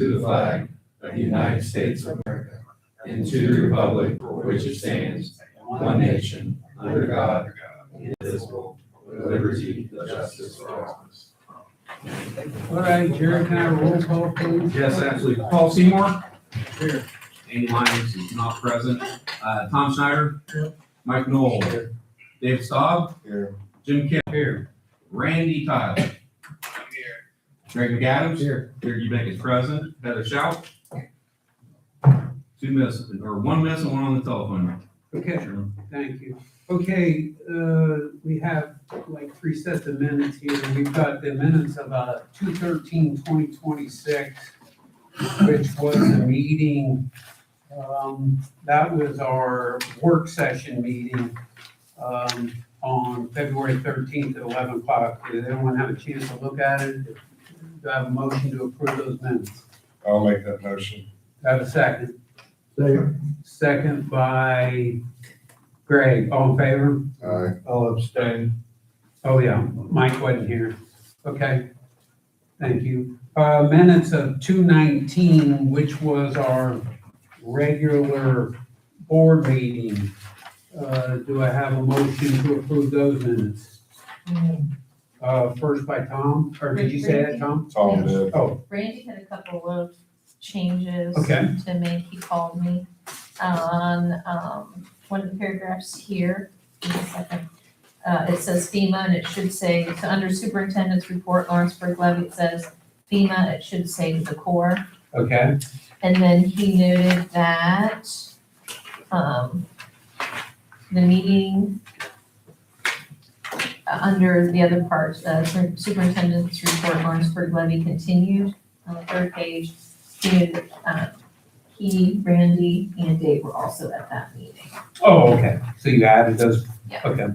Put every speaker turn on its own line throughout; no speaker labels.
to the flag of the United States of America and to the republic for which it stands, one nation, under God, indivisible, with liberty and justice for all.
All right, Jared, can I have a roll call, please?
Yes, absolutely. Paul Seymour.
Here.
Amy Lyons is not present. Tom Schneider.
Here.
Mike Knoll. Dave Staub.
Here.
Jim Kim.
Here.
Randy Tyler.
Here.
Greg McAdams.
Here.
Derek Eubank is present. Heather Schauf. Two missing, or one missing, one on the telephone.
Okay,
Sure.
thank you. Okay, we have like 3 sets of minutes here. We've got the minutes of 2/13/2026, which was a meeting, that was our work session meeting, on February 13th at 11 o'clock. Did anyone have a chance to look at it? Do I have a motion to approve those minutes?
I'll make that motion.
Do I have a second? Second by Greg, all in favor?
Aye. I'll abstain.
Oh, yeah, Mike wasn't here. Okay, thank you. Minutes of 2/19, which was our regular board meeting. Do I have a motion to approve those minutes? First by Tom, or did you say that, Tom?
Tom did.
Oh,
Randy had a couple of changes
Okay.
to make. He called me on, one of the paragraphs here. Give me a second. It says FEMA and it should say, so under superintendent's report, Lawrenceburg levy, it says FEMA, it should say the Corps.
okay,
And then he noted that, the meeting, under the other part, superintendent's report, Lawrenceburg levy continued on the third page. He noted, he, Randy, and Dave were also at that meeting.
oh, okay, so you added those?
Yeah.
Okay.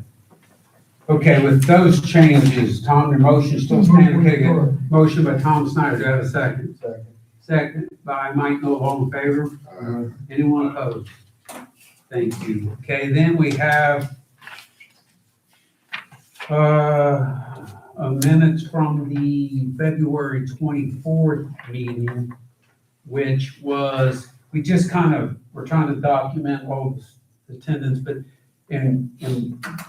Okay, with those changes, Tom, your motion still stands, okay, good. Motion by Tom Snyder, do I have a second? Second by Mike Noel, all in favor? Anyone opposed? Thank you. Okay, then we have minutes from the February 24th meeting, which was, we just we're trying to document all the attendance, but and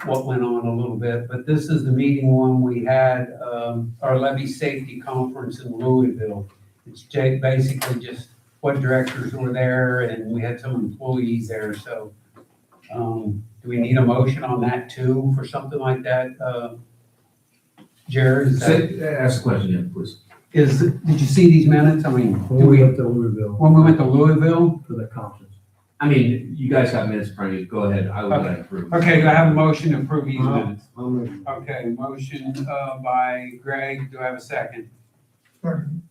what went on a little bit, but this is the meeting when we had our levy safety conference in Louisville. It's basically just what directors were there, and we had some employees there, so do we need a motion on that too, for something like that? Jared,
Ask a question again, please.
did you see these minutes? I mean,
When we went to Louisville
when we went to Louisville?
for the conference.
I mean, you guys got minutes in front of you. Go ahead. I would like to approve.
Okay, do I have a motion to approve these minutes?
I'll move.
Okay, motion by Greg, do I have a second?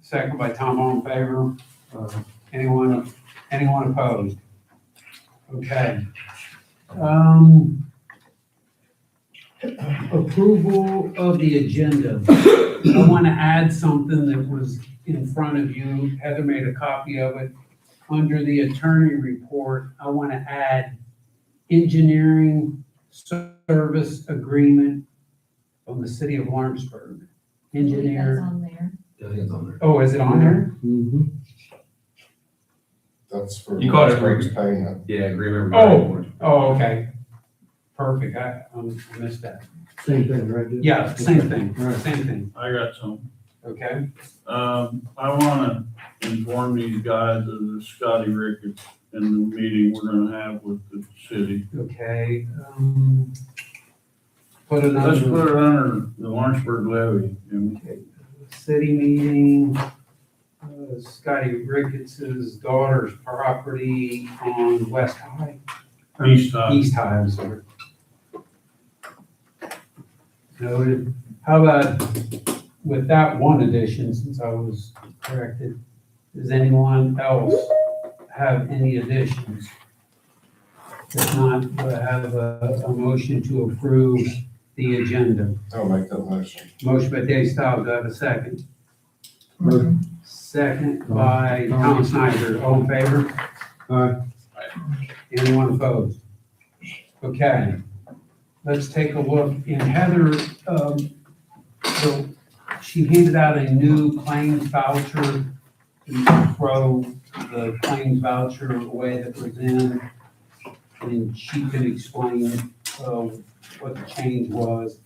Second by Tom, all in favor? Anyone opposed? Okay. Approval of the agenda. I want to add something that was in front of you. Heather made a copy of it. Under the attorney report, I want to add engineering service agreement from the city of Lawrenceburg.
That's
Engineer,
on there.
Everything's on there.
oh, is it on there?
Mm-hmm.
That's for.
You caught it.
Briggs payment.
Yeah, agreement.
Oh, okay. Perfect, I missed that.
Same thing, right? Jim?
Yeah, same thing,
Right.
same thing,
I got some.
okay?
I wanna inform these guys of the Scotty Ricketts and the meeting we're gonna have with the city.
Okay,
Let's put it under the Lawrenceburg levy. And
city meeting, Scotty Ricketts's daughter's property on West High,
East High.
East High, I'm sorry. Noted. How about with that one addition, since I was corrected, does anyone else have any additions? If not, do I have a motion to approve the agenda?
I'll make that motion.
Motion by Dave Staub, do I have a second?
Move.
Second by Tom Snyder, all in favor?
Aye.
Anyone opposed? Okay, let's take a look, and Heather, so she handed out a new claims voucher throw the claims voucher away that was in, and she can explain, what the change was.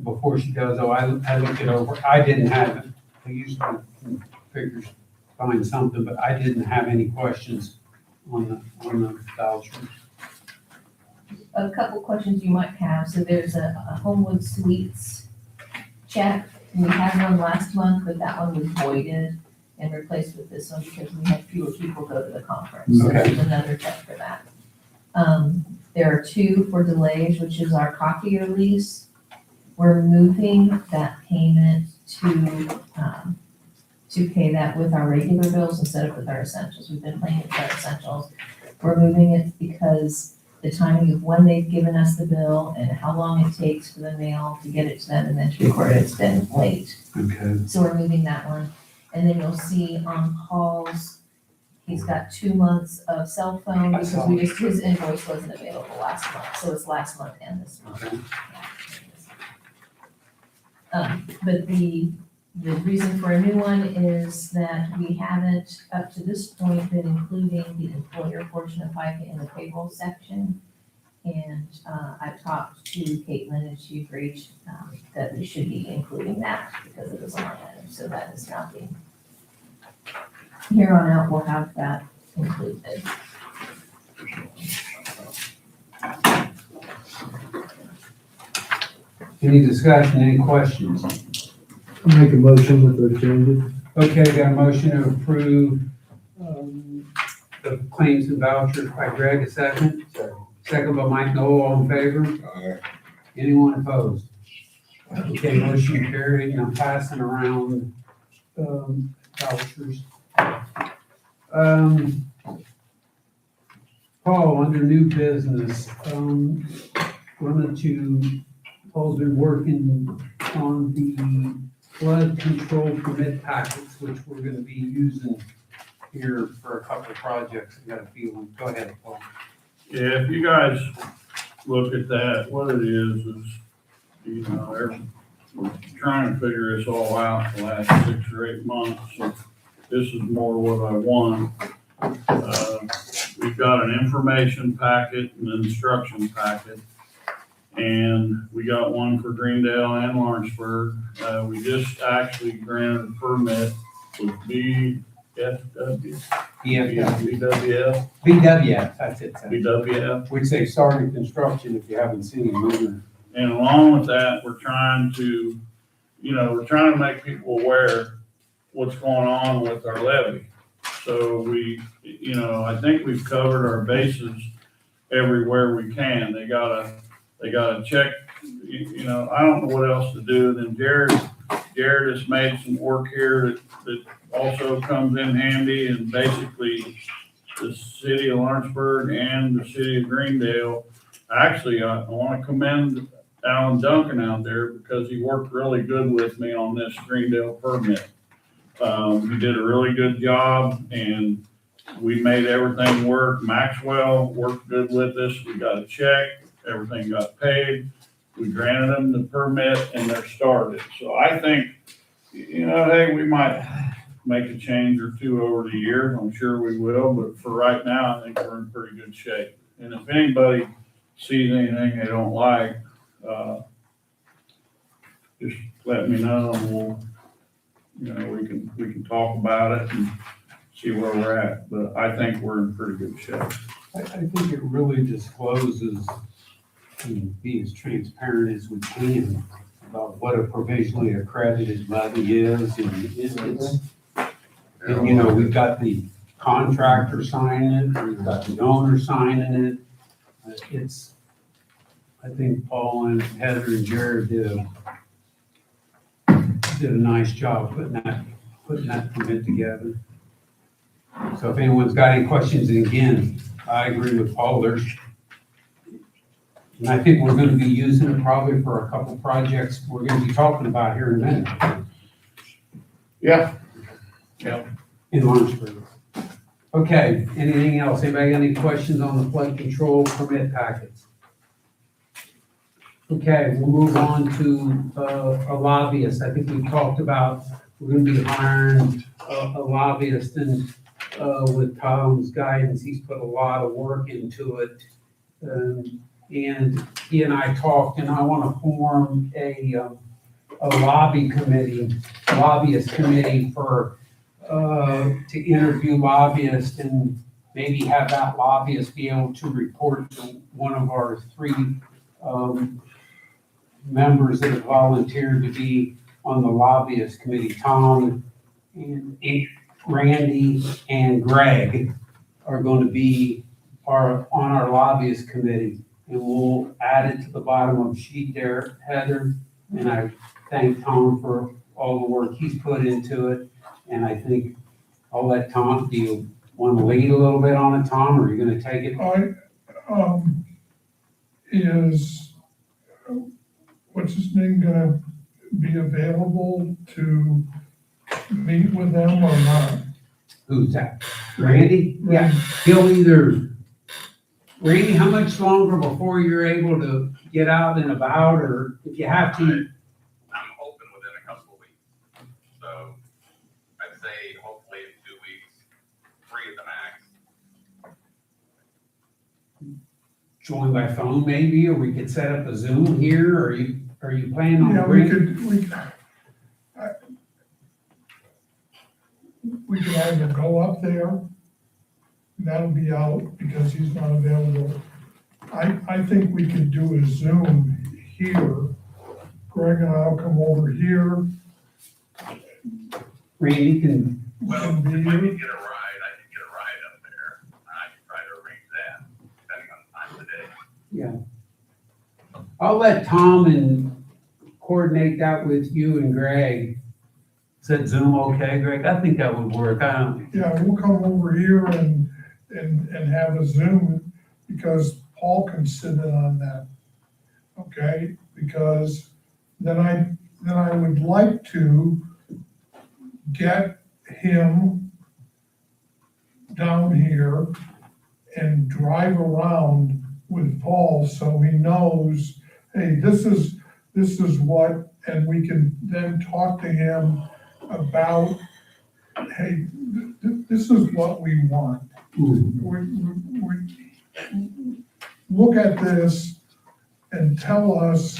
Before she does, I looked it over, I didn't have it, I usually figure, find something, but I didn't have any questions on the voucher.
A couple questions you might have, so there's a Homewood Suites check. We had one last month, but that one was voided and replaced with this one because we had fewer people go to the conference. So
Okay.
there's another check for that. There are two for delays, which is our copier lease. We're moving that payment to pay that with our regular bills instead of with our essentials. We've been paying with our essentials. We're moving it because the timing of when they've given us the bill and how long it takes for the mail to get it to them and then to record it, it's been late.
Okay.
So we're moving that one. And then you'll see on Paul's, he's got 2 months of cell phone because his invoice wasn't available last month, so it's last month and this month.
Okay.
But the reason for a new one is that we haven't, up to this point, been including the employer portion of FICA in the payroll section. And I've talked to Caitlin and she agreed that we should be including that because it is a line item, so that is now being. Here on out, we'll have that included.
Any discussion, any questions?
I'll make a motion with those changes.
Okay, got a motion to approve, the claims and vouchers by Greg, a second. Second by Mike Noel, all in favor? Anyone opposed? Okay, motion carried, and I'm passing around, vouchers. Paul, under new business, Paul's been working on the flood control permit packets, which we're gonna be using here for a couple of projects, I got a feeling. Go ahead, Paul.
Yeah, if you guys look at that, what it is, you know, we're trying to figure this all out the last 6 or 8 months, so this is more what I want. We've got an information packet and an instruction packet, and we got one for Greendale and Lawrenceburg. We just actually granted a permit with BFW, BWF,
BWF, that's it,
BWF.
which they started construction if you haven't seen it moving.
And along with that, we're trying to, we're trying to make people aware what's going on with our levy. So I think we've covered our bases everywhere we can. They gotta check, I don't know what else to do. Then Jared has made some work here that also comes in handy, and basically the city of Lawrenceburg and the city of Greendale. Actually, I want to commend Alan Duncan out there because he worked really good with me on this Greendale permit. He did a really good job and we made everything work. Maxwell worked good with us. We got a check, everything got paid. We granted them the permit and they're started. So I think, hey, we might make a change or two over the year. I'm sure we will, but for right now, I think we're in pretty good shape. And if anybody sees anything they don't like, just let me know and we'll, we can talk about it and see where we're at. But I think we're in pretty good shape.
I think it really discloses, and be as transparent as we can about what a provisionally accredited levy is, and we've got the contractor signing it, we've got the owner signing it. I think Paul and Heather and Jared did a nice job putting that permit together. So if anyone's got any questions, and again, I agree with Paul, and I think we're gonna be using it probably for a couple projects we're gonna be talking about here in a minute.
Yeah.
In Lawrenceburg. Okay, anything else? Anybody got any questions on the flood control permit packets? Okay, we'll move on to a lobbyist. I think we talked about we're gonna be hiring a lobbyist, and, with Tom's guidance, he's put a lot of work into it. And he and I talked, and I wanna form a lobbyist committee for, to interview lobbyists and maybe have that lobbyist be able to report to one of our three, members that have volunteered to be on the lobbyist committee. Tom and Randy and Greg are going to be on our lobbyist committee. And we'll add it to the bottom of the sheet there, Heather. And I thank Tom for all the work he's put into it. And I think I'll let Tom, do you want to lead a little bit on it, Tom, or are you going to take it?
Is, what's his name gonna be available to meet with them or not?
Who's that? Randy? Yeah, he'll Randy, how much longer before you're able to get out and about, or if you have to?
I'm hoping within a couple of weeks. So I'd say hopefully in 2 weeks, 3 at the max.
Join by phone maybe, or we could set up a Zoom here, or are you planning on
Yeah,
bringing?
we could either go up there, that'll be out because he's not available. I think we could do a Zoom here. Greg and I'll come over here.
Randy can,
Well,
Can be
if I
you.
could get a ride, I could get a ride up there. I could try to arrange that, depending on the time of the day.
yeah. I'll let Tom and coordinate that with you and Greg. Is that Zoom okay, Greg? I think that would work. I don't,
Yeah, we'll come over here and have a Zoom because Paul can sit in on that. Okay, because then I would like to get him down here and drive around with Paul so he knows, hey, this is what, and we can then talk to him about, hey, this is what we want. We look at this and tell us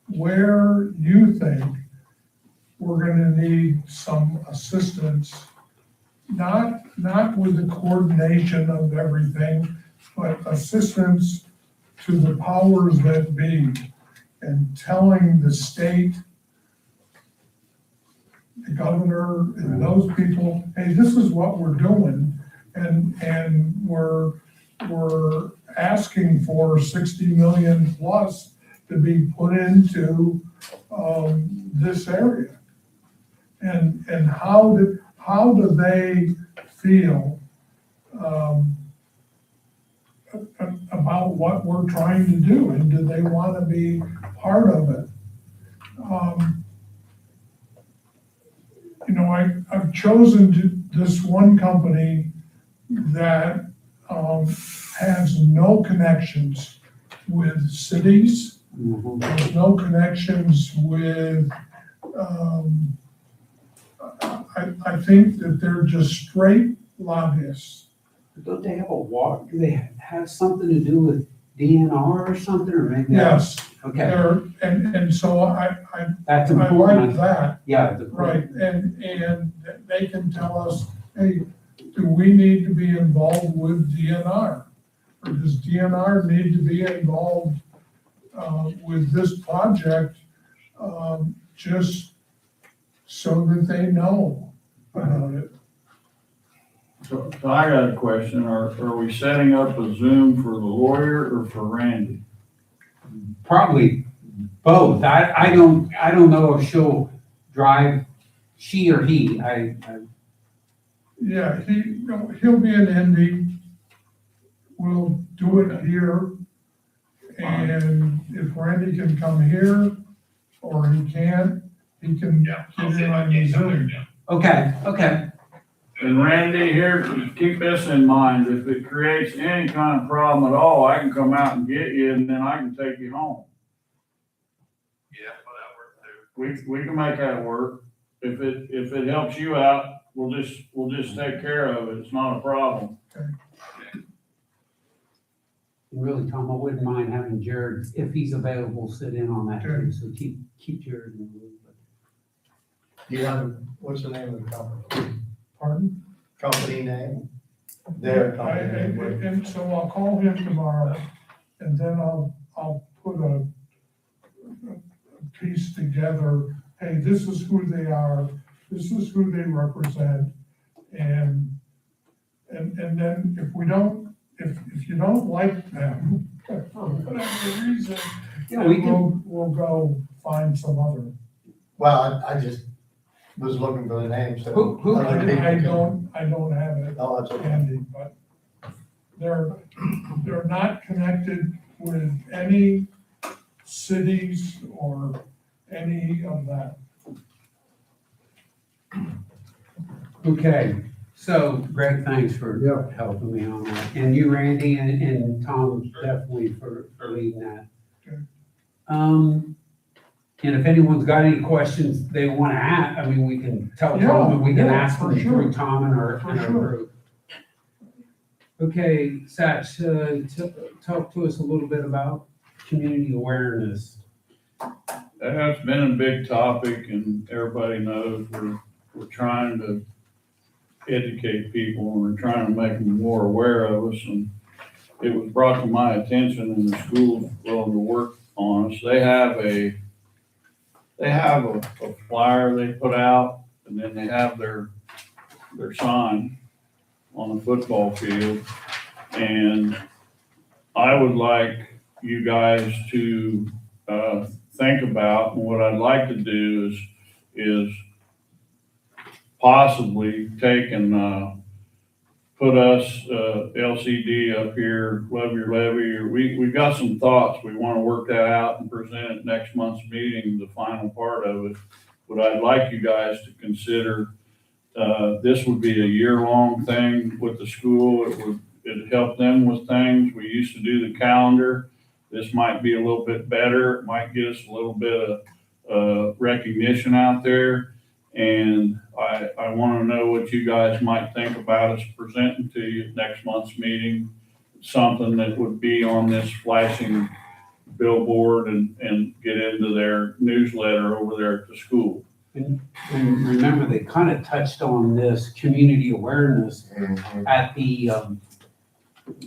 where you think we're gonna need some assistance, not with the coordination of everything, but assistance to the powers that be, and telling the state, the governor, and those people, hey, this is what we're doing, and we're asking for 60 million plus to be put into this area. And how do they feel about what we're trying to do, and do they want to be part of it? I've chosen this one company that has no connections with cities, has no connections with, I think that they're just straight lobbyists.
don't they have a walk, do they have something to do with DNR or something, or maybe?
Yes,
Okay,
they're, and so I
that's
like
important.
that.
Yeah.
Right, and they can tell us, hey, do we need to be involved with DNR? Or does DNR need to be involved with this project, just so that they know about it?
So I got a question. Are we setting up a Zoom for the lawyer or for Randy?
Probably both. I don't know if she'll drive, she or he,
Yeah, he'll be in Indy. We'll do it here. And if Randy can come here, or he can't, he can
Yeah,
get
I'll see
in
if I
on
can
the
get down there,
Zoom.
Jim.
okay.
And Randy, here, keep this in mind. If it creates any kind of problem at all, I can come out and get you and then I can take you home.
Yeah, well, that works too.
We can make that work. if it helps you out, we'll just take care of it. It's not a problem.
Really, Tom, I wouldn't mind having Jared, if he's available, sit in on that too, so keep Jared in the loop.
Do you have, what's the name of the company?
Pardon?
Company name? Their company name.
And so I'll call him tomorrow, and then I'll put a piece together. Hey, this is who they are, this is who they represent, and then if you don't like them, for whatever reason,
Yeah,
then
we can,
we'll go find some other.
Well, I just was looking for the name, so.
Who-
other people
I
can-
don't have it
Oh, that's okay.
handy, but they're not connected with any cities or any of that.
okay, so Greg, thanks for
Yeah.
helping me on that, and you, Randy, and Tom, definitely for leading that.
Okay.
And if anyone's got any questions they wanna ask, I mean, we can tell Tom, and we can
Yeah,
ask
for
them
sure.
through Tom and our
For sure.
group. Okay, Satch, talk to us a little bit about community awareness.
That's been a big topic, and everybody knows we're trying to educate people, and we're trying to make them more aware of us, and it was brought to my attention, and the school's willing to work on us. They have a flyer they put out, and then they have their sign on the football field. And I would like you guys to, think about, and what I'd like to do is possibly take and, put us, LCD up here, Love Your Levy, or we've got some thoughts. We want to work that out and present it next month's meeting, the final part of it. But I'd like you guys to consider, this would be a year-long thing with the school. It'd help them with things. We used to do the calendar. This might be a little bit better. It might get us a little bit of, recognition out there. And I want to know what you guys might think about us presenting to you at next month's meeting. Something that would be on this flashing billboard and get into their newsletter over there at the school.
And remember, they kind of touched on this community awareness at the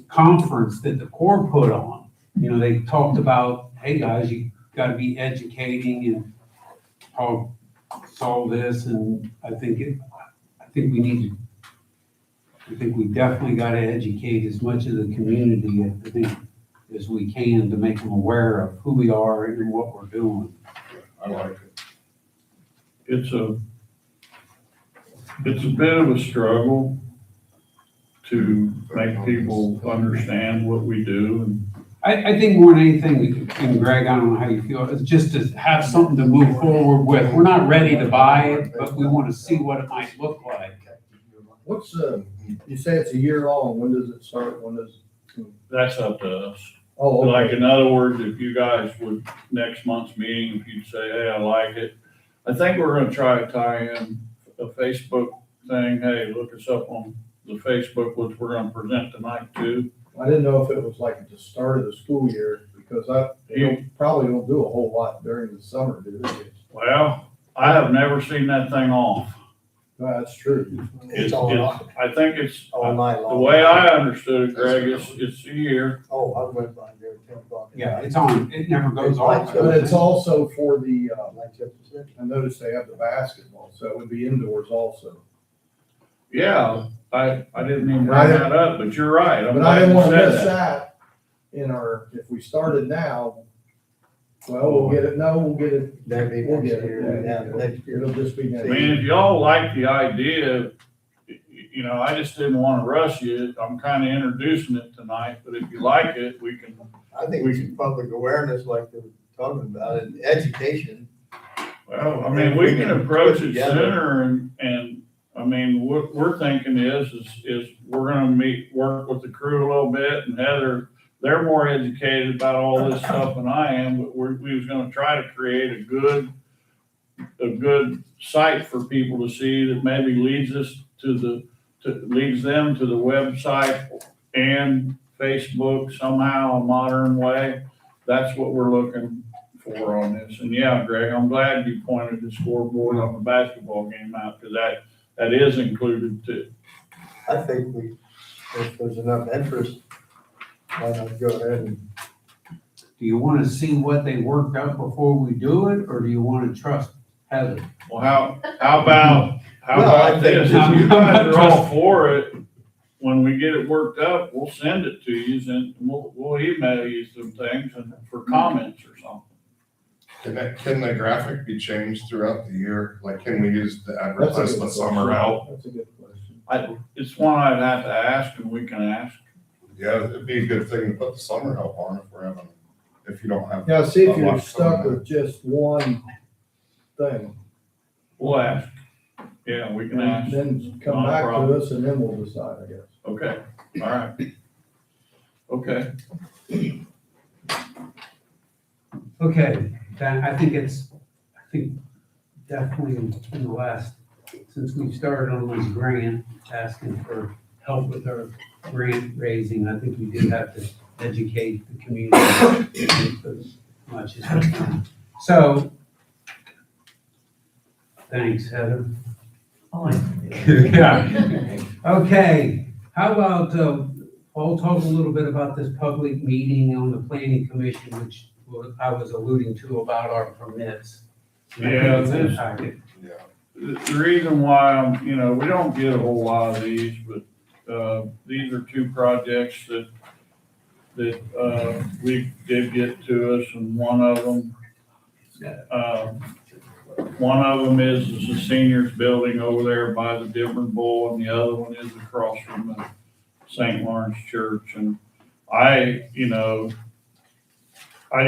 conference that the Corps put on. You know, they talked about, hey, guys, you gotta be educating and how solve this, and I think we definitely gotta educate as much of the community, I think, as we can to make them aware of who we are and what we're doing.
I like it.
It's a bit of a struggle to make people understand what we do, and
I think more than anything, and Greg, I don't know how you feel, it's just to have something to move forward with. We're not ready to buy it, but we want to see what it might look like.
What's, you say it's a year long, when does it start, when does?
that's up to us.
Oh, okay.
Like, in other words, if you guys would, next month's meeting, if you'd say, hey, I like it. I think we're gonna try to tie in a Facebook thing. Hey, look us up on the Facebook, which we're gonna present tonight too.
I didn't know if it was like at the start of the school year, because probably don't do a whole lot during the summer, do they?
Well, I have never seen that thing off.
That's true.
It's all night,
I think it's,
all night long.
the way I understood it, Greg, it's a year.
Oh, I went by there at 10 o'clock.
Yeah, it's on, it never goes off.
But it's also for the,
Lights up to 6.
I noticed they have the basketball, so it would be indoors also.
Yeah, I didn't even bring that up, but you're right. I'm
But I didn't
glad
wanna
you said
miss
that.
that in our, if we started now, well, we'll get it, no, we'll get it,
That'd be
we'll
next
get
year, yeah,
it.
next year.
It'll just be next
I mean,
year.
if y'all like the idea, you know, I just didn't want to rush you. I'm kind of introducing it tonight, but if you like it, we can.
I think we should public awareness like they're talking about, and education.
Well, I mean, we can approach it
Together.
sooner and, I mean, what we're thinking is we're gonna work with the crew a little bit, and Heather, they're more educated about all this stuff than I am, but we was gonna try to create a good a good site for people to see that maybe leads leads them to the website and Facebook somehow, a modern way. That's what we're looking for on this. And yeah, Greg, I'm glad you pointed the scoreboard on the basketball game out, because that is included too.
I think if there's enough interest, why not go ahead and,
Do you want to see what they worked up before we do it, or do you want to trust Heather?
Well, how about
Well, I
this?
think-
If you guys are all for it, when we get it worked up, we'll send it to you and we'll email you some things and for comments or something.
Can the graphic be changed throughout the year? Like, can we use the
That's a
advertise
good
the summer help?
That's a good question.
It's one I'd have to ask and we can ask.
Yeah, it'd be a good thing to put the summer help on if you don't have.
Yeah, see if
a
you're
lot
stuck
coming in.
with just one thing.
We'll ask. Yeah, we can ask.
Then come
Not a
back to
problem.
us and then we'll decide, I guess.
Okay, all right. Okay,
Okay, then I think definitely in the last, since we started on this grant, asking for help with our grant raising, I think we did have to educate the community as much as we can. So, thanks, Heather. Yeah. Okay, how about, Paul, talk a little bit about this public meeting on the planning commission, which I was alluding to about our permits.
Yeah,
It's in the
this-
packet.
the reason why we don't get a whole lot of these, but, these are two projects that we did get to us, and one of them is the seniors building over there by the Dearborn Bowl, and the other one is across from the St. Lawrence Church. And I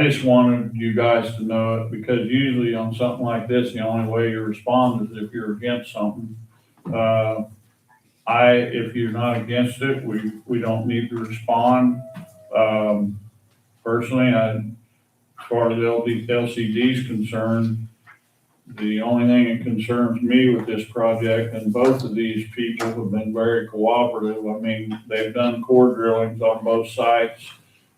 just wanted you guys to know it, because usually on something like this, the only way you respond is if you're against something. If you're not against it, we don't need to respond. Personally, as far as LCD is concerned, the only thing that concerns me with this project, and both of these people have been very cooperative. I mean, they've done core drillings on both sites.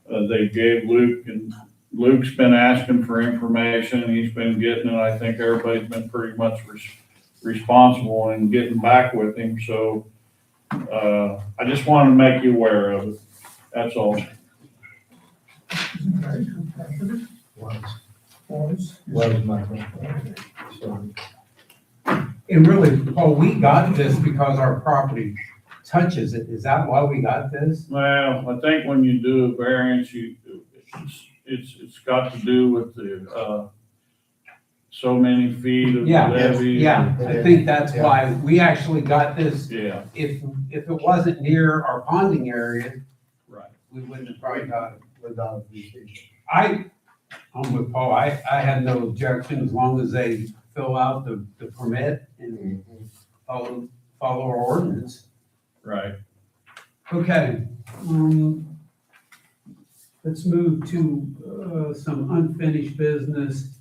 They gave Luke, and Luke's been asking for information. He's been getting it. I think everybody's been pretty much responsible in getting back with him. So, I just wanted to make you aware of it. That's all.
Was.
Was my so,
And really, Paul, we got this because our property touches it. Is that why we got this?
Well, I think when you do a variance, it's got to do with the, so many feet of
Yeah,
levee.
Yeah, I think that's why we actually got this.
Yeah,
If it wasn't near our ponding area,
right.
we wouldn't have probably got it.
without VC.
I'm with Paul. I had no objection as long as they fill out the permit and follow our ordinance.
Right.
Okay, let's move to, some unfinished business.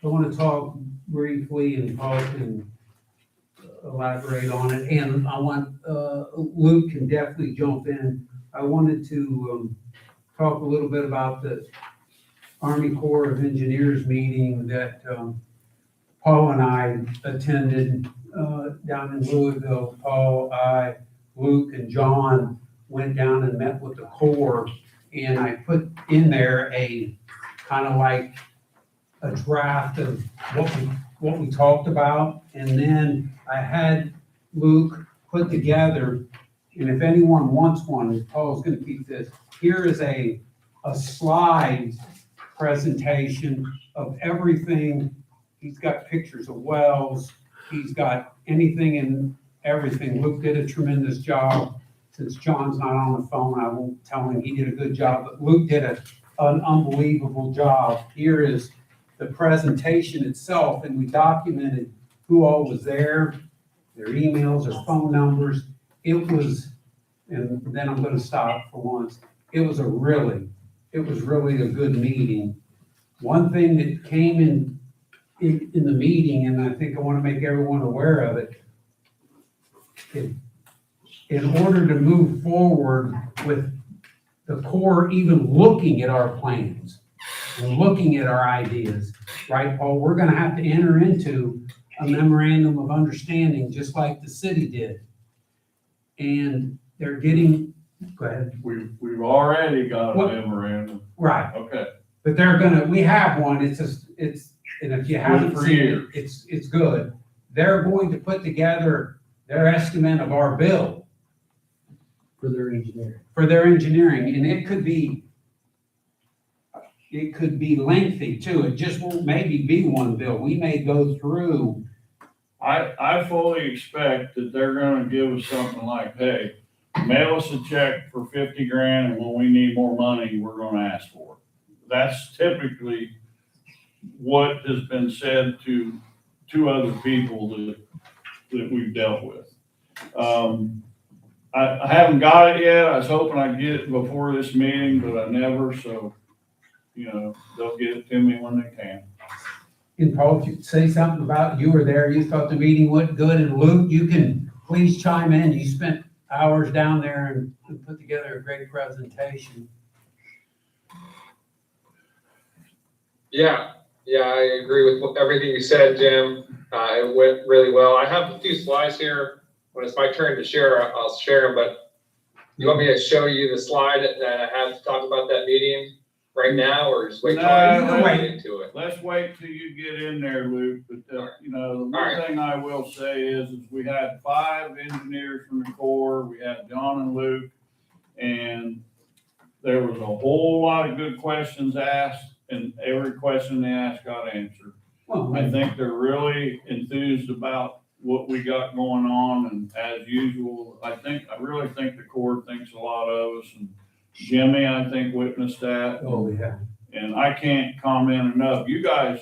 I want to talk briefly, and Paul can elaborate on it, and I want, Luke can definitely jump in. I wanted to, talk a little bit about the Army Corps of Engineers meeting that, Paul and I attended, down in Louisville. Paul, I, Luke, and John went down and met with the Corps, and I put in there a kind of like a draft of what we talked about, and then I had Luke put together, and if anyone wants one, Paul's gonna keep this, here is a slide presentation of everything. He's got pictures of wells, he's got anything and everything. Luke did a tremendous job. Since John's not on the phone, I won't tell him he did a good job, but Luke did an unbelievable job. Here is the presentation itself, and we documented who all was there, their emails, their phone numbers. It was, and then I'm gonna stop for once. It was really a good meeting. One thing that came in in the meeting, and I think I want to make everyone aware of it. In order to move forward with the Corps even looking at our plans and looking at our ideas, right, Paul, we're gonna have to enter into a memorandum of understanding, just like the city did. And they're getting, go ahead.
We've already got a
What?
memorandum.
Right,
Okay.
but they're gonna, we have one, and if you haven't
for
seen it,
years.
it's good. They're going to put together their estimate of our bill
For their engineering.
for their engineering, and it could be lengthy too. It just won't maybe be one bill. We may go through,
I fully expect that they're gonna give us something like, hey, mail us a check for 50 grand, and when we need more money, we're gonna ask for it. That's typically what has been said to two other people that we've dealt with. I haven't got it yet. I was hoping I'd get it before this meeting, but I never, so, they'll get it to me when they can.
and Paul, if you say something about you were there, you thought the meeting went good, and Luke, you can please chime in. You spent hours down there and put together a great presentation.
Yeah, I agree with everything you said, Jim. It went really well. I have a few slides here. When it's my turn to share, I'll share them, but you want me to show you the slide that I have to talk about that meeting right now, or just wait till I get into it?
Let's wait till you get in there, Luke, but, the one
Alright.
thing I will say is we had 5 engineers from the Corps, we had John and Luke, and there was a whole lot of good questions asked, and every question they asked got answered.
Well,
I think they're really enthused about what we got going on, and as usual, I really think the Corps thinks a lot of us, and Jimmy, I think, witnessed that.
oh, yeah.
And I can't comment enough. You guys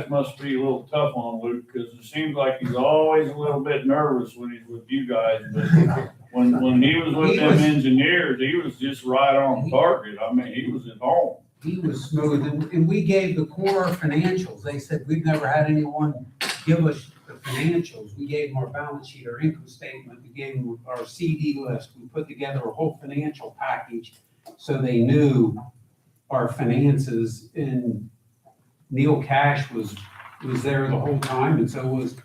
must be a little tough on Luke, because it seems like he's always a little bit nervous when he's with you guys. But when he was with them engineers, he was just right on target. I mean, he was at home.
He was smooth, and we gave the Corps financials. They said, we've never had anyone give us the financials. We gave them our balance sheet, our income statement, we gave them our CD list. We put together a whole financial package so they knew our finances, and Neil Cash was there the whole time, and so was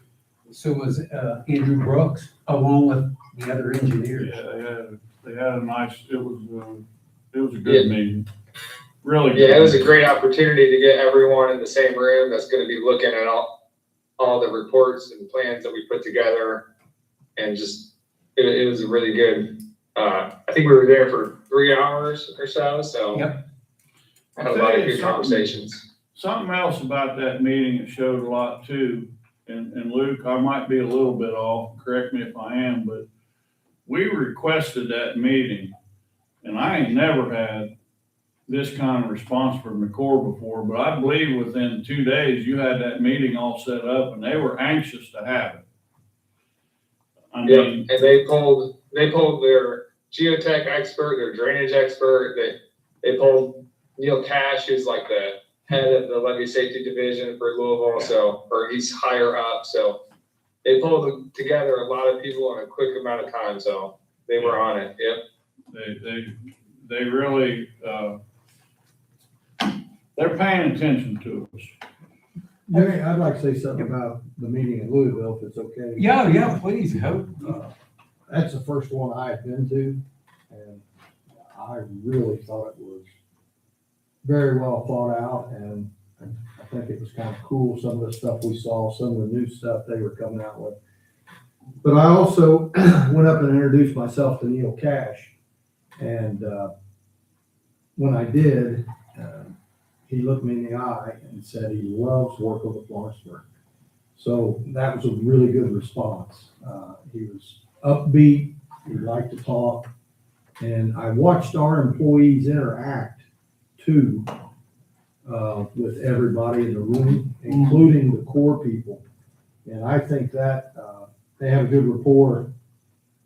Andrew Brooks, along with the other engineers.
Yeah, they had a nice, it was a good meeting. Really good.
Yeah, it was a great opportunity to get everyone in the same room that's gonna be looking at all the reports and plans that we put together. And just, it was a really good, I think we were there for 3 hours or so.
Yep.
Had a lot of good conversations.
Something else about that meeting that showed a lot too, and Luke, I might be a little bit off, correct me if I am, but we requested that meeting, and I ain't never had this kind of response from the Corps before, but I believe within 2 days, you had that meeting all set up, and they were anxious to have it. I
Yeah,
mean,
and they pulled their geotech expert, their drainage expert, they pulled Neil Cash, who's like the head of the levee safety division for Louisville, or he's higher up, so they pulled together a lot of people in a quick amount of time, so they were on it, yep.
they really, they're paying attention to us.
Jimmy, I'd like to say something about the meeting in Louisville, if it's okay.
Yeah, please, hope.
That's the first one I had been to, and I really thought it was very well thought out, and I think it was kind of cool, some of the stuff we saw, some of the new stuff they were coming out with. But I also went up and introduced myself to Neil Cash, and when I did, he looked me in the eye and said he loves working with Lawrenceburg. So that was a really good response. He was upbeat, he liked to talk, and I watched our employees interact too with everybody in the room, including the Corps people. And I think that they have a good rapport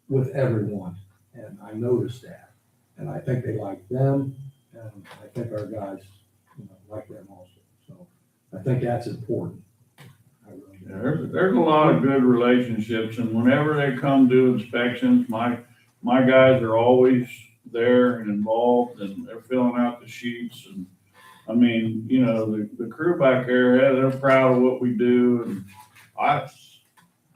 with everyone, and I noticed that. And I think they like them, and I think our guys like them also. So I think that's important.
There's a lot of good relationships, and whenever they come do inspections, my guys are always there and involved, and they're filling out the sheets, and I mean, you know, the crew back there, they're proud of what we do, and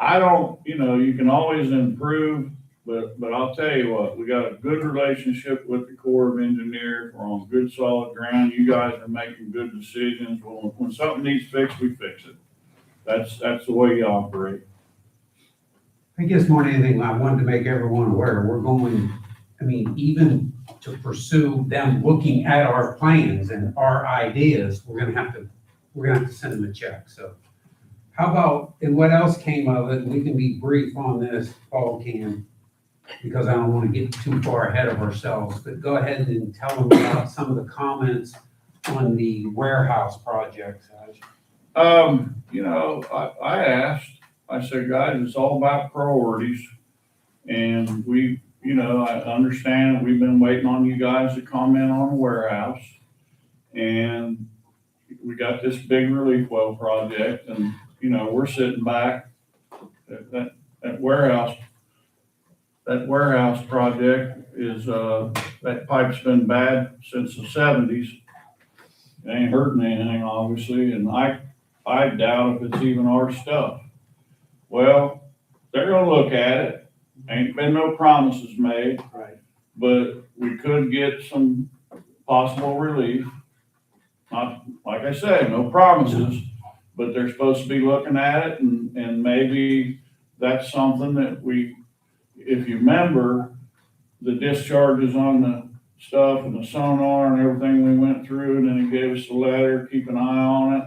I don't, you know, you can always improve, but I'll tell you what, we got a good relationship with the Corps of Engineers. We're on good solid ground. You guys are making good decisions. When something needs fixed, we fix it. That's the way you operate.
I guess more than anything, I wanted to make everyone aware, we're going, I mean, even to pursue them looking at our plans and our ideas, we're gonna have to send them a check, so. How about, and what else came of it, and we can be brief on this, Paul can, because I don't wanna get too far ahead of ourselves, but go ahead and tell them about some of the comments on the warehouse project.
You know, I asked, I said, guys, it's all about priorities. And we, you know, I understand we've been waiting on you guys to comment on the warehouse. And we got this big relief well project, and, you know, we're sitting back. That warehouse project is, that pipe's been bad since the 70s. It ain't hurting anything, obviously, and I doubt if it's even our stuff. Well, they're gonna look at it. Ain't been no promises made.
Right.
But we could get some possible relief. Not, like I said, no promises, but they're supposed to be looking at it, and maybe that's something that if you remember, the discharges on the stuff and the sonar and everything we went through, and then he gave us a letter, keep an eye on it.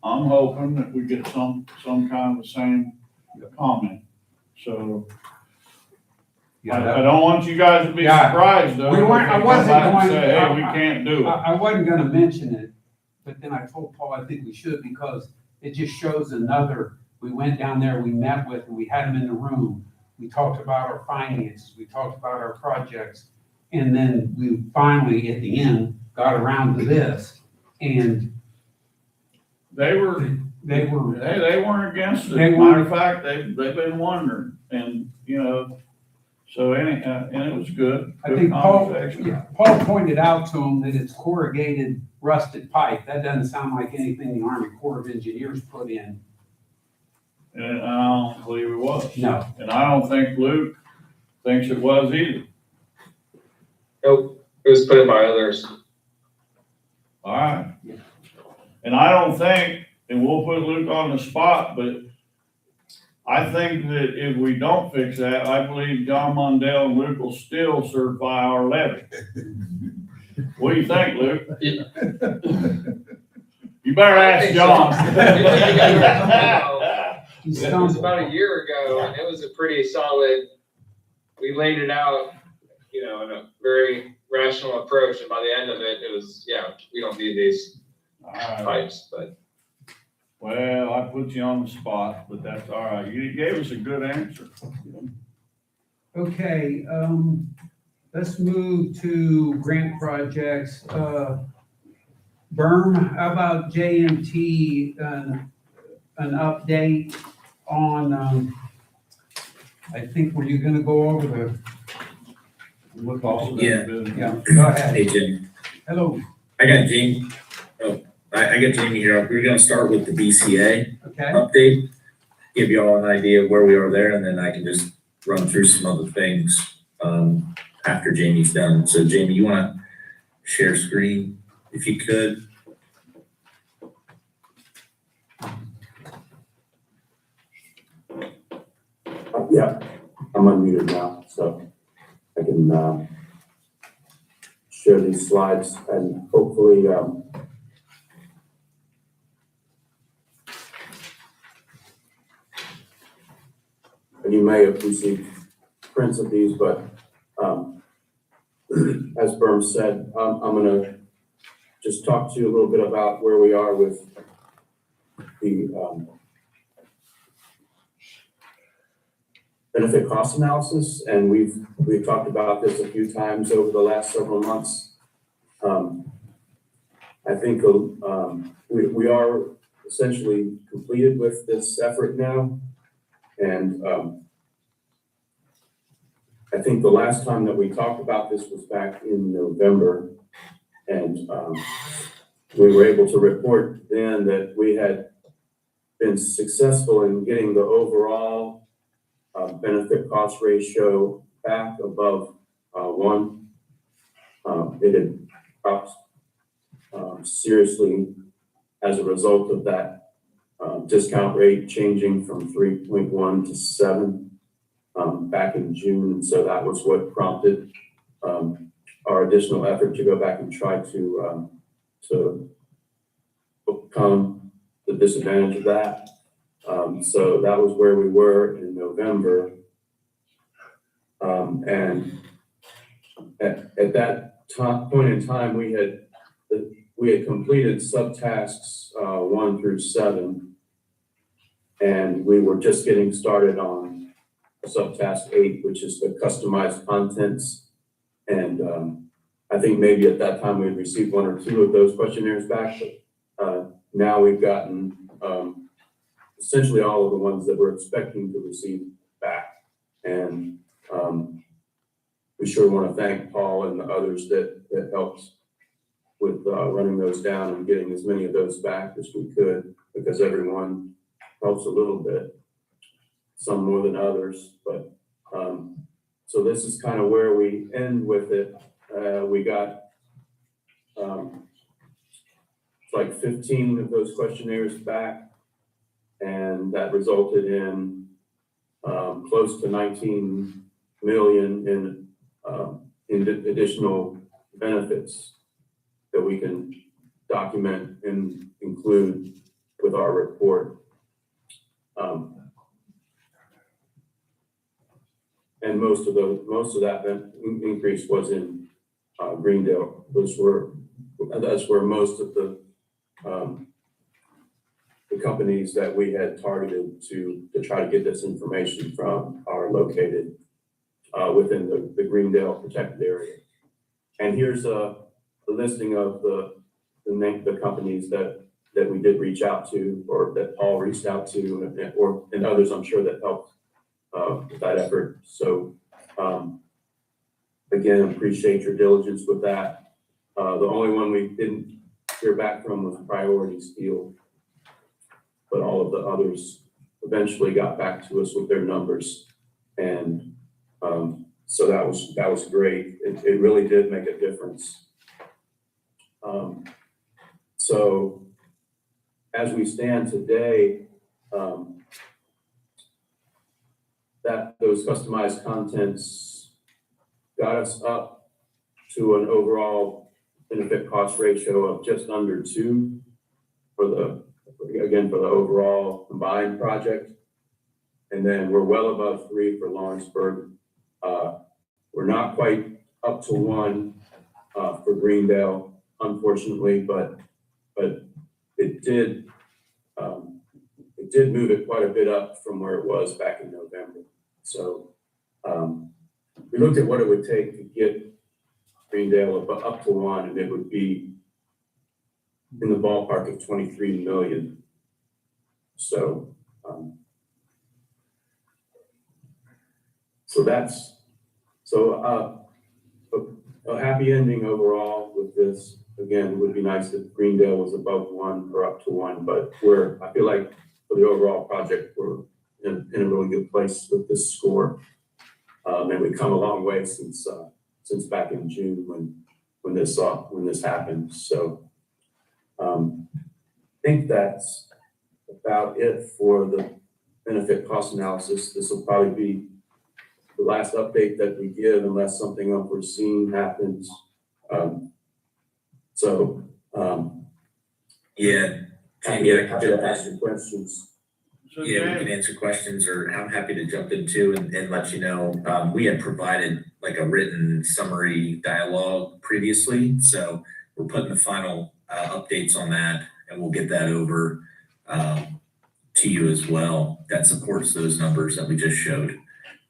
I'm hoping that we get some kind of the same comment. So I don't want you guys to be
Yeah.
surprised though.
We weren't- I wasn't
Come back and
going-
say, hey, we can't do it.
I wasn't gonna mention it, but then I told Paul I think we should, because it just shows we went down there, we met with, and we had them in the room. We talked about our finances, we talked about our projects, and then we finally, at the end, got around to this. And
They weren't against it.
They
Matter
weren't.
of fact, they've been wondering, and, you know, so anyhow, and it was good.
I
Good
think
conversation.
Paul pointed out to him that it's corrugated rusted pipe. That doesn't sound like anything the Army Corps of Engineers put in.
And I don't believe it was.
No.
And I don't think Luke thinks it was either.
Nope, it was put in by others.
All right. And I don't think, and we'll put Luke on the spot, but I think that if we don't fix that, I believe John Mundell and Luke will still certify our levy. What do you think, Luke? You better ask John.
It was about a year ago, and it was a pretty solid, we laid it out, you know, in a very rational approach, and by the end of it, it was, yeah, we don't need these
All right.
pipes, but.
Well, I put you on the spot, but that's all right. You gave us a good answer.
Okay, let's move to grant projects. Berm, how about JMT, an update on, I think, were you gonna go over the,
Yeah.
yeah, go ahead.
Hey, Jim.
Hello,
I got Jamie. Oh, I got Jamie here. We're gonna start with the BCA
okay?
update. Give you all an idea of where we are there, and then I can just run through some other things, after Jamie's done. So Jamie, you wanna share screen if you could?
Yeah, I'm unmuted now, so I can share these slides and hopefully and you may have received prints of these, but as Berm said, I'm gonna just talk to you a little bit about where we are with the benefit cost analysis, and we've talked about this a few times over the last several months. I think we are essentially completed with this effort now. And I think the last time that we talked about this was back in November. And we were able to report then that we had been successful in getting the overall benefit cost ratio back above 1. It had dropped seriously as a result of that discount rate changing from 3.1 to 7 back in June. So that was what prompted our additional effort to go back and try to overcome the disadvantage of that. So that was where we were in November. And at that point in time, we had completed subtasks 1 through 7, and we were just getting started on subtask 8, which is the customized contents. And I think maybe at that time we had received 1 or 2 of those questionnaires back, but now we've gotten essentially all of the ones that we're expecting to receive back. And we sure want to thank Paul and the others that helped with running those down and getting as many of those back as we could, because everyone helps a little bit, some more than others. But so this is kind of where we end with it. We got like 15 of those questionnaires back, and that resulted in close to 19 million in additional benefits that we can document and include with our report. And most of that increase was in Greendale. That's where most of the companies that we had targeted to try to get this information from are located within the Greendale protected area. And here's a listing of the companies that we did reach out to, or that Paul reached out to, and others I'm sure that helped with that effort. So again, appreciate your diligence with that. The only one we didn't hear back from was Priority Steel, but all of the others eventually got back to us with their numbers. And so that was great. It really did make a difference. So as we stand today, that those customized contents got us up to an overall benefit cost ratio of just under 2 for the overall combined project. And then we're well above 3 for Lawrenceburg. We're not quite up to 1 for Greendale, unfortunately, but it did move it quite a bit up from where it was back in November. So we looked at what it would take to get Greendale up to 1, and it would be in the ballpark of 23 million. So a happy ending overall with this. Again, it would be nice if Greendale was above 1 or up to 1, but I feel like for the overall project, we're in a really good place with this score. And we've come a long way since back in June when this happened. So I think that's about it for the benefit cost analysis. This will probably be the last update that we give unless something unforeseen happens.
Yeah, Jamie, I can jump
ask
in.
your questions.
So
Yeah, we
Jamie,
can answer questions, or I'm happy to jump in too and let you know. We had provided like a written summary dialogue previously, so we're putting the final updates on that, and we'll get that over to you as well. That supports those numbers that we just showed.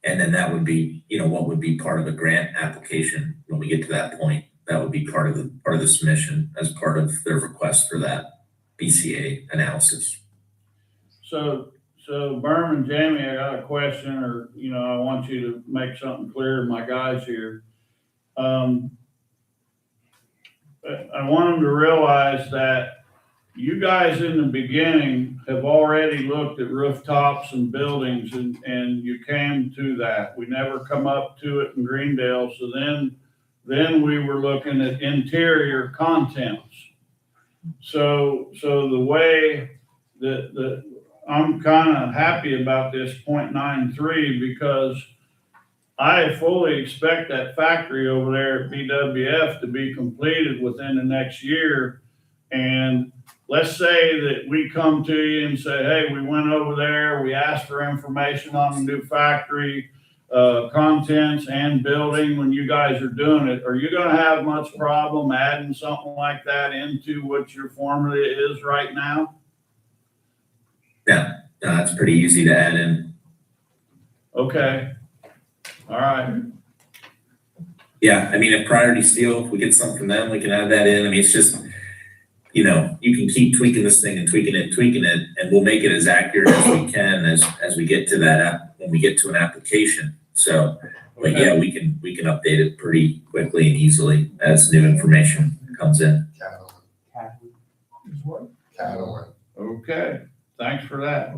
And then that would be, what would be part of the grant application when we get to that point. That would be part of the submission as part of their request for that. BCA analysis.
So Berman, Jamie, I got a question, or, I want you to make something clear to my guys here. I want them to realize that you guys in the beginning have already looked at rooftops and buildings, and you came to that. We never come up to it in Greendale, so then we were looking at interior contents. So the way that I'm kind of happy about this 0.93, because I fully expect that factory over there at BWF to be completed within the next year. And let's say that we come to you and say, hey, we went over there, we asked for information on the new factory, contents and building. When you guys are doing it, are you going to have much problem adding something like that into what your formula is right now?
Yeah, no, it's pretty easy to add in.
Okay. All right.
Yeah, I mean, if Priority Steel, if we get something from them, we can add that in. I mean, it's just, you can keep tweaking this thing and tweaking it, and we'll make it as accurate as we can as we get to that when we get to an application. So, but yeah, we can update it pretty quickly and easily as new information comes in.
Is what?
Catalan.
Okay. Thanks for that.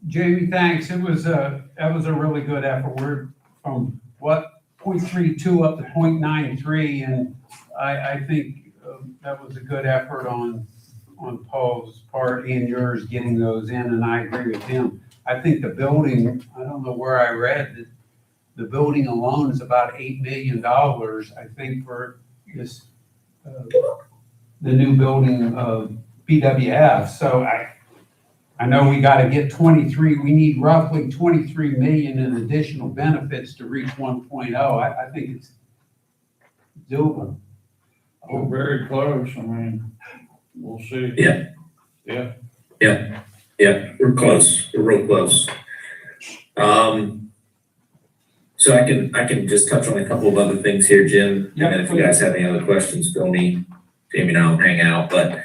Jamie, thanks. That was a really good effort. We're from 0.32 up to 0.93, and I think that was a good effort on Paul's part and yours getting those in, and I agree with him. I think the building, I don't know where I read that the building alone is about $8 million, I think, for this, the new building of BWF. So I know we got to get 23, we need roughly 23 million in additional benefits to reach 1.0. I think it's doable.
Oh, very close. I mean, we'll see.
Yeah.
Yeah.
Yeah, we're close. We're real close. So I can just touch on a couple of other things here, Jim.
Yeah,
and then if you guys have any other questions, fill me. Jamie and I'll hang out. But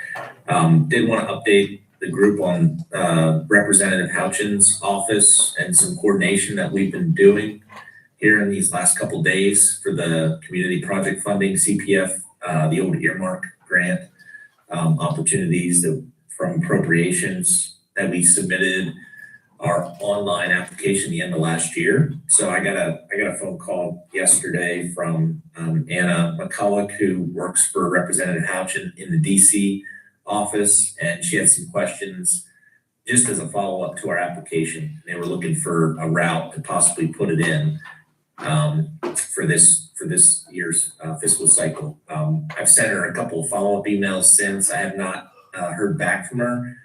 did want to update the group on Representative Houchin's office and some coordination that we've been doing here in these last couple days for the community project funding, CPF, the old earmark grant opportunities from appropriations that we submitted our online application the end of last year. So I got a phone call yesterday from Anna McCulloch, who works for Representative Houchin in the DC office, and she had some questions just as a follow-up to our application. They were looking for a route to possibly put it in for this year's fiscal cycle. I've sent her a couple of follow-up emails since. I have not heard back from her.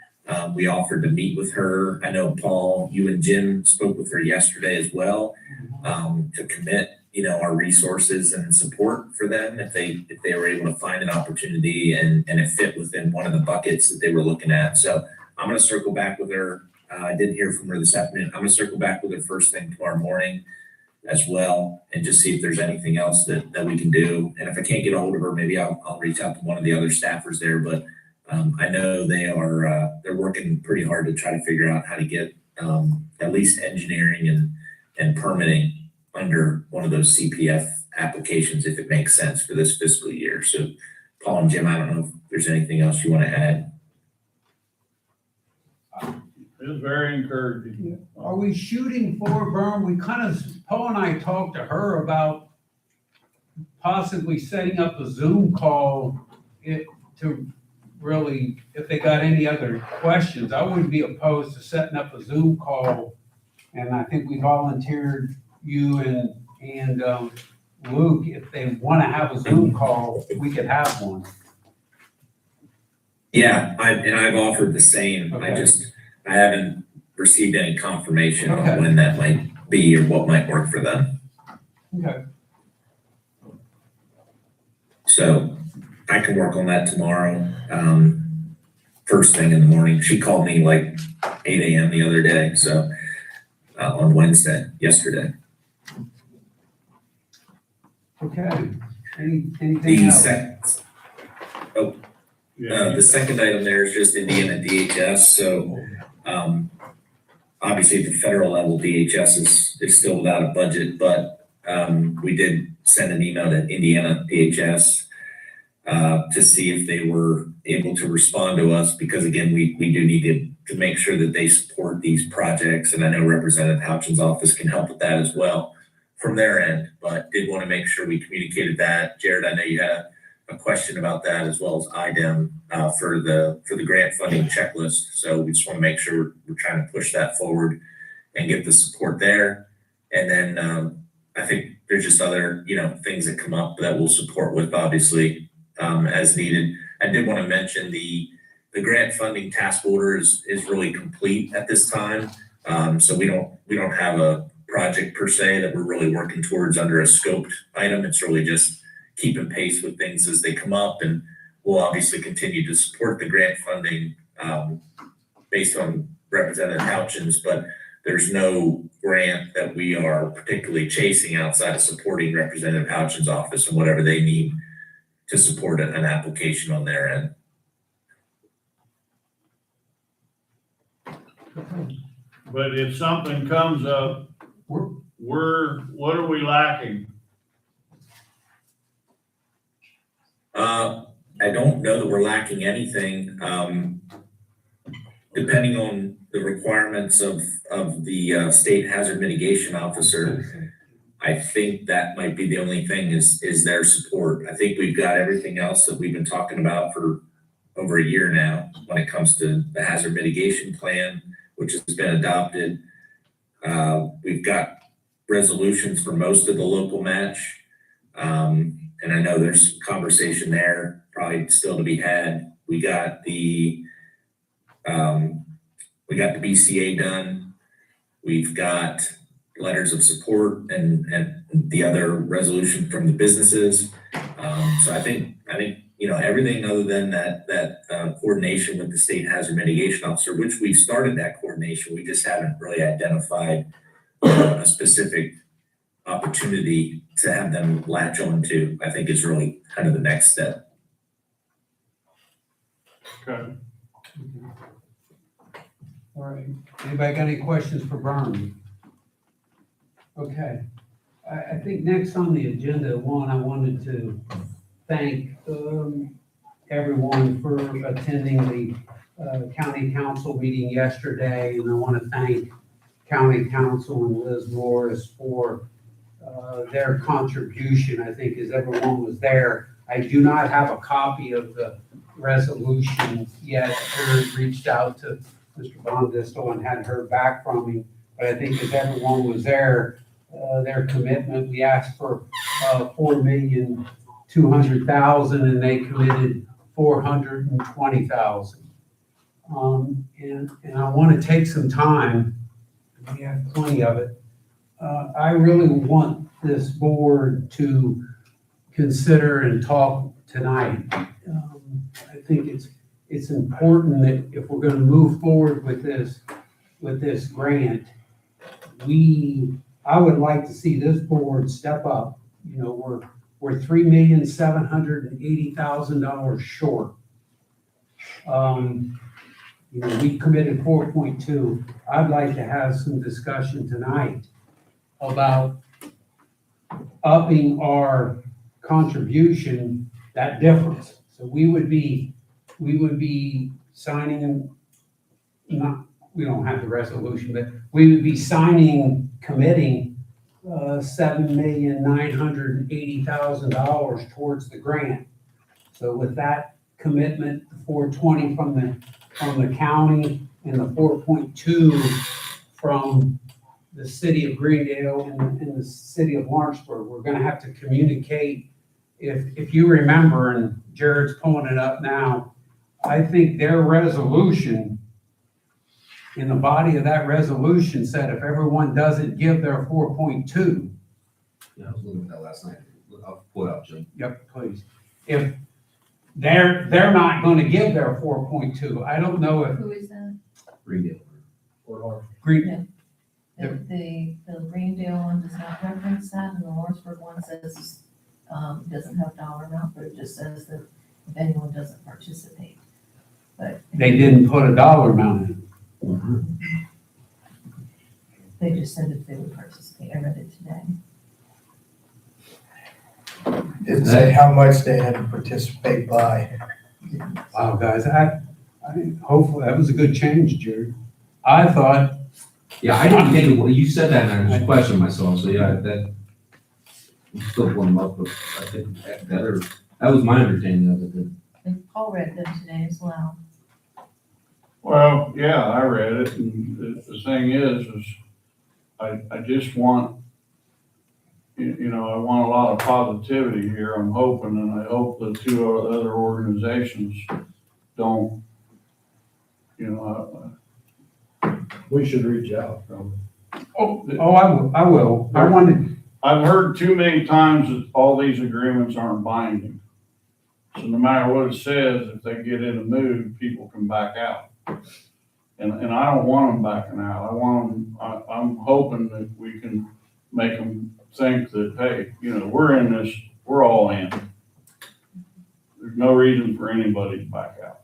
We offered to meet with her. I know, Paul, you and Jim spoke with her yesterday as well, to commit, our resources and support for them if they were able to find an opportunity and it fit within one of the buckets that they were looking at. So I'm going to circle back with her. I didn't hear from her this afternoon. I'm going to circle back with her first thing tomorrow morning as well, and just see if there's anything else that we can do. And if I can't get a hold of her, maybe I'll reach out to one of the other staffers there. But I know they're working pretty hard to try to figure out how to get at least engineering and permitting under one of those CPF applications, if it makes sense for this fiscal year. So Paul and Jim, I don't know if there's anything else you want to add.
It was very encouraging.
Are we shooting for, Vern? Paul and I talked to her about possibly setting up a Zoom call to really, if they got any other questions. I wouldn't be opposed to setting up a Zoom call. And I think we volunteered you and Luke, if they want to have a Zoom call, we could have one.
Yeah, I've offered the same.
Okay.
I haven't received any confirmation
Okay.
on when that might be or what might work for them.
Okay.
So I can work on that tomorrow, first thing in the morning. She called me like 8 a.m. the other day, so on yesterday.
Okay. Anything else?
The second item there is just Indiana DHS, so, obviously at the federal level, DHS is still without a budget, but, we did send an email to Indiana DHS, to see if they were able to respond to us, because again, we do need to make sure that they support these projects, and I know Representative Houchin's office can help with that as well from their end, but did want to make sure we communicated that. Jared, I know you had a question about that, as well as IDEM, for the grant funding checklist. So we just want to make sure we're trying to push that forward and get the support there. And then, I think there's just other, things that come up that we'll support with, obviously, as needed. I did want to mention the grant funding task order is really complete at this time. So we don't have a project per se that we're really working towards under a scoped item. It's really just keeping pace with things as they come up, and we'll obviously continue to support the grant funding based on Representative Houchin's, but there's no grant that we are particularly chasing outside of supporting Representative Houchin's office and whatever they need to support an application on their end.
But if something comes up, what are we lacking?
I don't know that we're lacking anything. Depending on the requirements of the state hazard mitigation officer, I think that might be the only thing is their support. I think we've got everything else that we've been talking about for over a year now when it comes to the hazard mitigation plan, which has been adopted. We've got resolutions for most of the local match. And I know there's conversation there probably still to be had. We got the BCA done. We've got letters of support and the other resolution from the businesses. So I think, everything other than that coordination with the state hazard mitigation officer, which we've started that coordination, we just haven't really identified a specific opportunity to have them latch on to, I think is really kind of the next step.
Okay.
All right, anybody got any questions for Brian? Okay, I think next on the agenda, I wanted to thank everyone for attending the county council meeting yesterday, and I want to thank county council and Liz Morris for their contribution. I think as everyone was there, I do not have a copy of the resolution yet. Aaron reached out to Mr. Bondistel and hadn't heard back from him, but I think as everyone was there, their commitment, we asked for $4,200,000 and they committed $420,000. And I want to take some time, we have plenty of it. I really want this board to consider and talk tonight. I think it's important that if we're going to move forward with this grant, I would like to see this board step up. We're $3,780,000 short. We committed 4.2. I'd like to have some discussion tonight about upping our contribution, that difference. So we would be signing, we don't have the resolution, but we would be committing $7,980,000 towards the grant. So with that commitment, the 420 from the county and the 4.2 from the city of Greendale and the city of Lawrenceburg, we're going to have to communicate. If you remember, and Jared's pulling it up now, I think their resolution, in the body of that resolution, said if everyone doesn't give their 4.2.
Yeah, I was looking at that last night. I'll pull it out, Jim.
Yep, please. If they're not going to give their 4.2, I don't know if
Who is that?
Greendale.
Green.
The Greendale one does not reference that, and the Lawrenceburg one says, doesn't have dollar amount, but it just says that if anyone doesn't participate. But
They didn't put a dollar amount in.
they just said if they would participate. I read it today.
Didn't say how much they had to participate by.
Wow, guys, hopefully, that was a good change, Jerry. I thought,
Yeah, I didn't think, well, you said that and I just questioned myself, so yeah, that. I'm still pulling them up, but I think that was my understanding of it.
And Paul read them today as well.
Well, yeah, I read it, and the thing is I just want, you know, I want a lot of positivity here, I'm hoping, and I hope the two other organizations don't, you know,
We should reach out, probably.
I will. I wanted,
I've heard too many times that all these agreements aren't binding. So no matter what it says, if they get in a mood, people can back out. And I don't want them backing out. I want them, I'm hoping that we can make them think that, hey, you know, we're in this, we're all in. There's no reason for anybody to back out.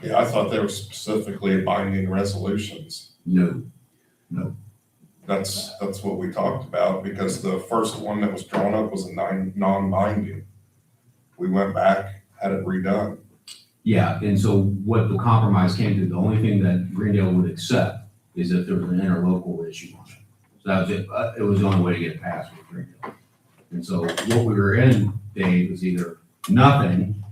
Yeah, I thought they were specifically binding resolutions.
No.
That's what we talked about, because the first one that was drawn up was a non-binding. We went back, had it redone.
Yeah, and so what the compromise came to, the only thing that Greendale would accept is if there was an interlocal issue on it. So that was it, it was the only way to get it passed with Greendale. And so what we were in, Dave, was either nothing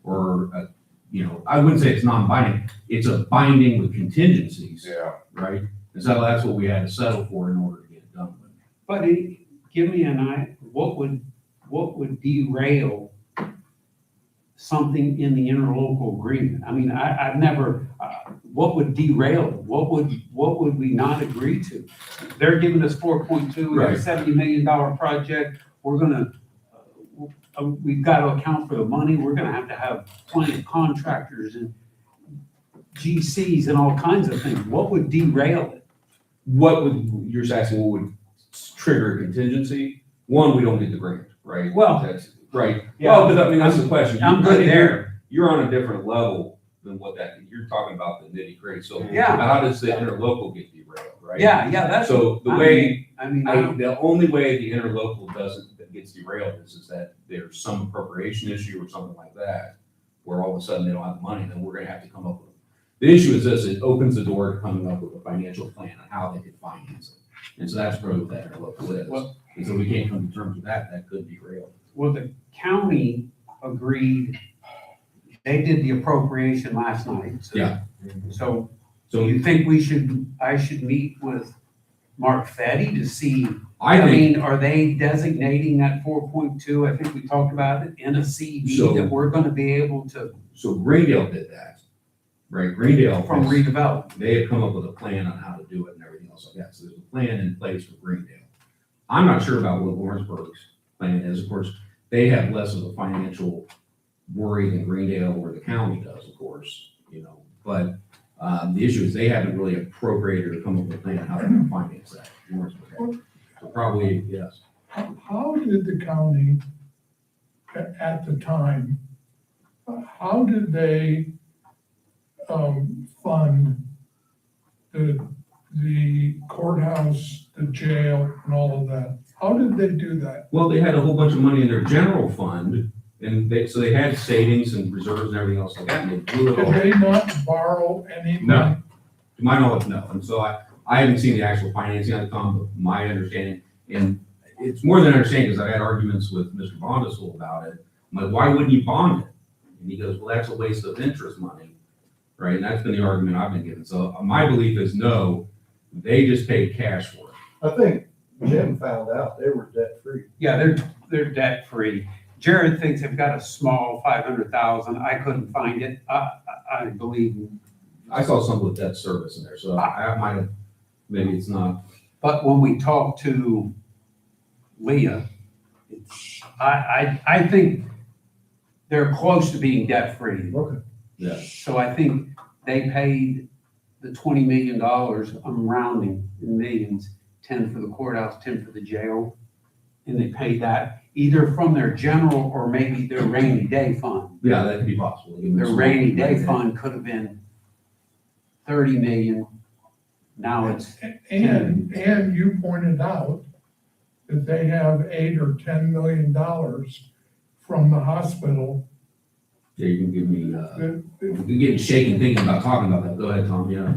or, you know, I wouldn't say it's non-binding, it's a binding with contingencies,
Yeah.
right? And so that's what we had to settle for in order to get it done.
but give me an idea, what would derail something in the interlocal agreement? I mean, I've never, what would derail it? What would we not agree to? They're giving us 4.2, we have a
Right.
$70 million project, we're gonna, we've got to account for the money, we're gonna have to have plenty of contractors and GCs and all kinds of things. What would derail it?
You're asking what would trigger a contingency? One, we don't get the grant, right?
Well,
That's, right.
yeah.
Well, but I mean, that's the question.
I'm good
I think
there.
You're on a different level than what you're talking about the nitty gritty. So
Yeah.
how does the interlocal get derailed, right?
Yeah, that's.
So the
I
way,
mean, I mean, I don't-
the only way the interlocal that gets derailed is that there's some appropriation issue or something like that, where all of a sudden they don't have the money, then we're gonna have to come up with. The issue is this, it opens the door to coming up with a financial plan on how they can finance it. And so that's really what that interlocal is.
Well-
And so we can't come to terms with that could derail.
Well, the county agreed, they did the appropriation last night. So-
Yeah.
So,
So
you think I should meet with Mark Fetty to see,
I
I
think,
mean, are they designating that 4.2? I think we talked about it in a CD
So-
that we're gonna be able to,
so Greendale did that, right? Greendale.
from
has-
redevelopment.
They have come up with a plan on how to do it and everything else like that. So there's a plan in place for Greendale. I'm not sure about what Lawrenceburg's plan is. Of course, they have less of a financial worry than Greendale or the county does, of course, you know. But the issue is they haven't really appropriated or come up with a plan on how they're going to finance that. Lawrenceburg has. So probably, yes.
How did the county, at the time, how did they, fund the courthouse, the jail, and all of that? How did they do that?
Well, they had a whole bunch of money in their general fund, and so they had savings and reserves and everything else like that, and they blew it
Did
all.
they not borrow any
No.
money?
To my knowledge, no. And so I haven't seen the actual financing on the Tom, but my understanding, and it's more than understanding, because I had arguments with Mr. Bondesville about it. I'm like, why wouldn't you bond it? And he goes, well, that's a waste of interest money, right? And that's been the argument I've been given. So my belief is no, they just paid cash for it.
I think Jim found out they were debt-free.
Yeah, they're debt free. Jared thinks they've got a small 500,000. I couldn't find it. I believe,
I saw some with debt service in there, so I might have, maybe it's not.
but when we talked to Leah, I think they're close to being debt free.
Okay.
Yeah.
So I think they paid the $20 million, I'm rounding in millions, 10 for the courthouse, 10 for the jail. And they paid that. either from their general or maybe their rainy day fund.
Yeah, that could be possible.
Their rainy day fund could have been 30 million. Now it's,
And you pointed out that they have $8 or $10 million from the hospital.
Yeah, you can give me,
that-
you're getting shaken thinking about talking about that. Go ahead, Tom, yeah.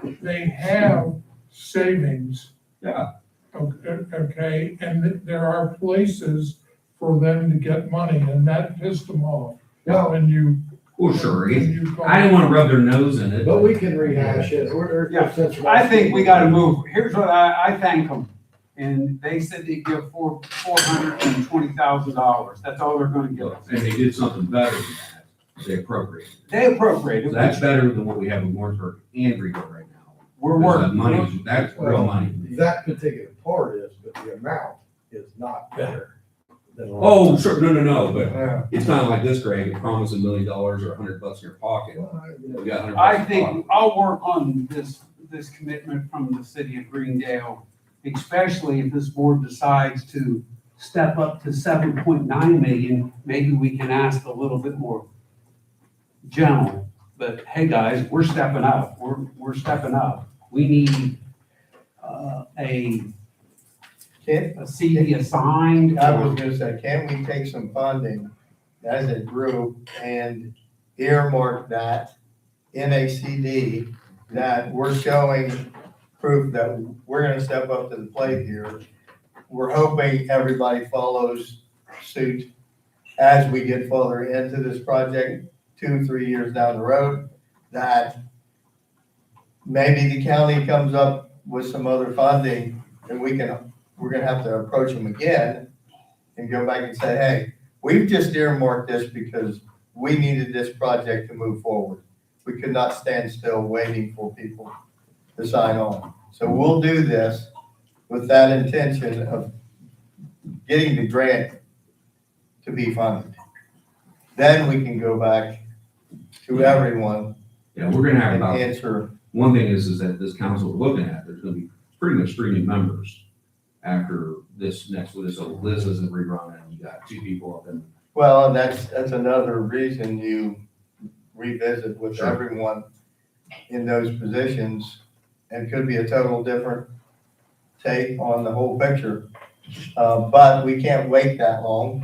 But they have savings.
Yeah.
Okay, and there are places for them to get money, and that pissed them off.
No.
When you.
Well, sure.
when you call-
I didn't want to rub their nose in it.
But we can rehash it.
Yeah, I think we gotta move. Here's what I thank them. And they said they give $420,000. That's all they're gonna give us.
And they did something better than that. They appropriated.
They appropriated.
So that's better than what we have in Warrensburg and Greenville right now.
We're
Because
working.
that money, that's real money.
That particular part is, but the amount is not better than.
Oh, sure, no, but
Yeah.
it's not like this, Greg, you promise $1 million or $100 in your pocket. You got $100
I
in your
think
pocket.
I'll work on this commitment from the city of Greendale, especially if this board decides to step up to 7.9 million. Maybe we can ask a little bit more gentle, but hey, guys, we're stepping up. We're stepping up. We need a CD assigned.
I was gonna say, can we take some funding as a group and earmark that in a CD that we're showing proof that we're gonna step up to the plate here? We're hoping everybody follows suit as we get further into this project, 2-3 years down the road, that maybe the county comes up with some other funding and we're gonna have to approach them again and go back and say, hey, we've just earmarked this because we needed this project to move forward. We could not stand still waiting for people to sign on. So we'll do this with that intention of getting the grant to be funded. Then we can go back to everyone
Yeah, we're gonna have
and
about,
answer.
one thing is that this council we're looking at, there's gonna be pretty much 3 new members after this next one. So Liz isn't rerunning, you got 2 people up in.
Well, and that's another reason you revisit with
Sure.
everyone in those positions, and could be a total different take on the whole picture. But we can't wait that long.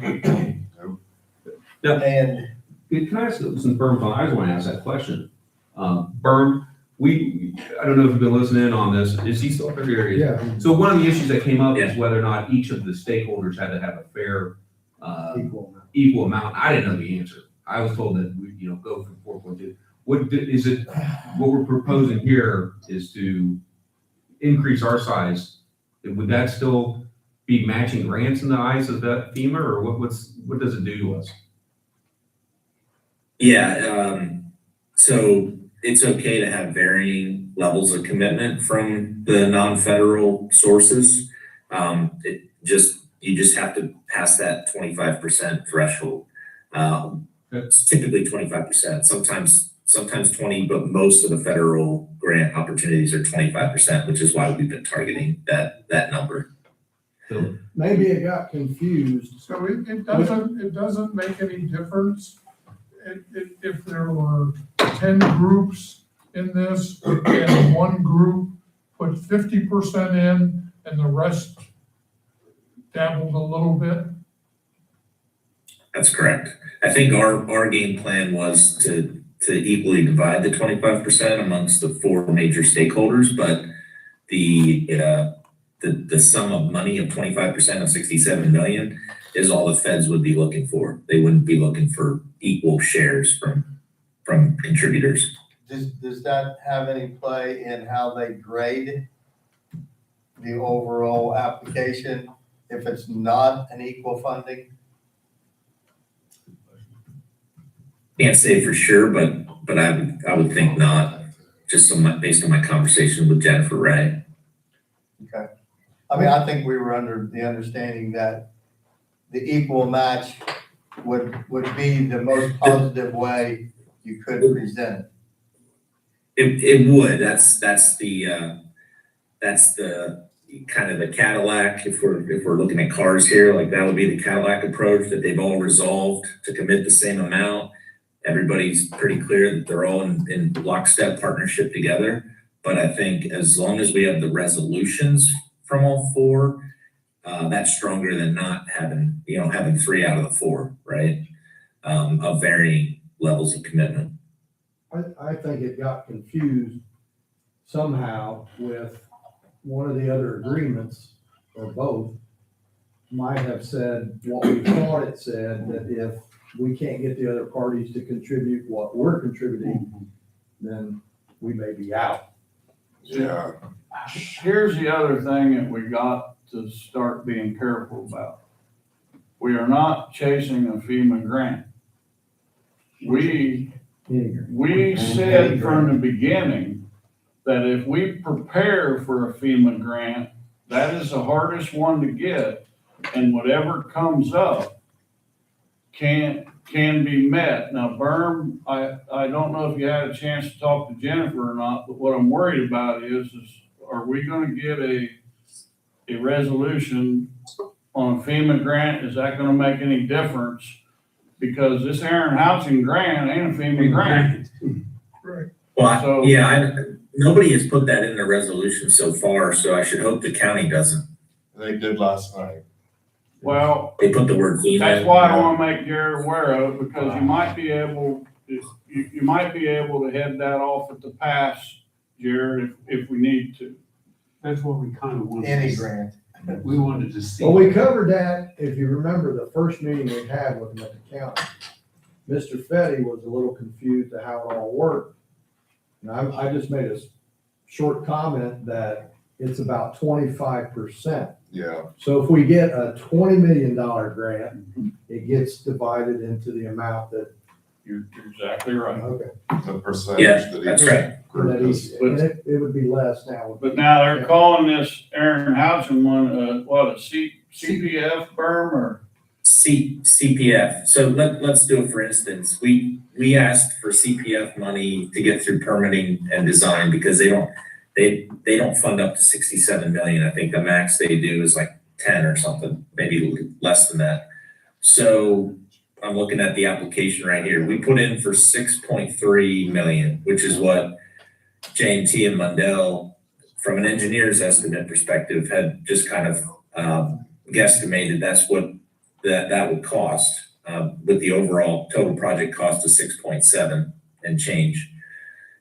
Yeah.
And
Can I ask some Berm, I just want to ask that question. Berm, I don't know if you've been listening on this, is he still here?
Yeah.
So one of the issues that came up is whether or not each of the stakeholders had to have a fair, equal amount. I didn't know the answer. I was told that we, go from 4.2. What we're proposing here is to increase our size. Would that still be matching grants in the eyes of that FEMA, or what does it do to us?
Yeah, so it's okay to have varying levels of commitment from the non-federal sources. You just have to pass that 25% threshold. It's typically 25%, sometimes 20, but most of the federal grant opportunities are 25%, which is why we've been targeting that number.
Maybe it got confused.
So it doesn't make any difference if there were 10 groups in this and one group put 50% in and the rest dabbled a little bit.
That's correct. I think our game plan was to equally divide the 25% amongst the 4 major stakeholders, but the sum of money of 25% of 67 million is all the feds would be looking for. They wouldn't be looking for equal shares from contributors.
does that have any play in how they grade the overall application if it's not an equal funding?
Can't say for sure, but I would think not, just based on my conversation with Jennifer Ray.
Okay. I mean, I think we were under the understanding that the equal match would be the most positive way you could present it.
It would, that's the kind of the Cadillac, if we're looking at cars here, like that would be the Cadillac approach, that they've all resolved to commit the same amount. Everybody's pretty clear that they're all in lockstep partnership together. But I think as long as we have the resolutions from all four, that's stronger than not having 3 out of the 4, right? Of varying levels of commitment.
I think it got confused somehow with one of the other agreements, or both, might have said what we thought it said, that if we can't get the other parties to contribute what we're contributing, then we may be out.
Yeah,
Here's the other thing that we got to start being careful about. We are not chasing a FEMA grant. We said from the beginning that if we prepare for a FEMA grant, that is the hardest one to get, and whatever comes up can be met. Now, Berm, I don't know if you had a chance to talk to Jennifer or not, but what I'm worried about is are we gonna get a resolution on a FEMA grant? Is that gonna make any difference? Because this Aaron Housing grant ain't a FEMA grant.
Right.
Well, nobody has put that in the resolution so far, so I should hope the county doesn't.
they did last night.
Well,
They put the word FEMA.
that's why I wanna make Jared aware of it, because you might be able to head that off at the pass, Jared, if we need to.
That's what we kind of wanted.
Any grant.
We wanted to see.
Well, we covered that, if you remember the first meeting we had with them at the county. Mr. Fetty was a little confused at how it all worked. And I just made a short comment that it's about 25%.
Yeah,
So if we get a $20 million grant, it gets divided into the amount that,
You're exactly right.
okay.
the percentage
Yeah,
that
that's
each
right.
group
That
is.
and it would be less now.
But now they're calling this Aaron Housing one, a CPF berm or?
CPF. So let's do it for instance. We asked for CPF money to get through permitting and design because they don't fund up to 67 million. I think the max they do is like 10 or something, maybe less than that. So I'm looking at the application right here. We put in for 6.3 million, which is what J&T and Mundell, from an engineer's estimate perspective, had just kind of guesstimated that's what that would cost, with the overall total project cost of 6.7 and change.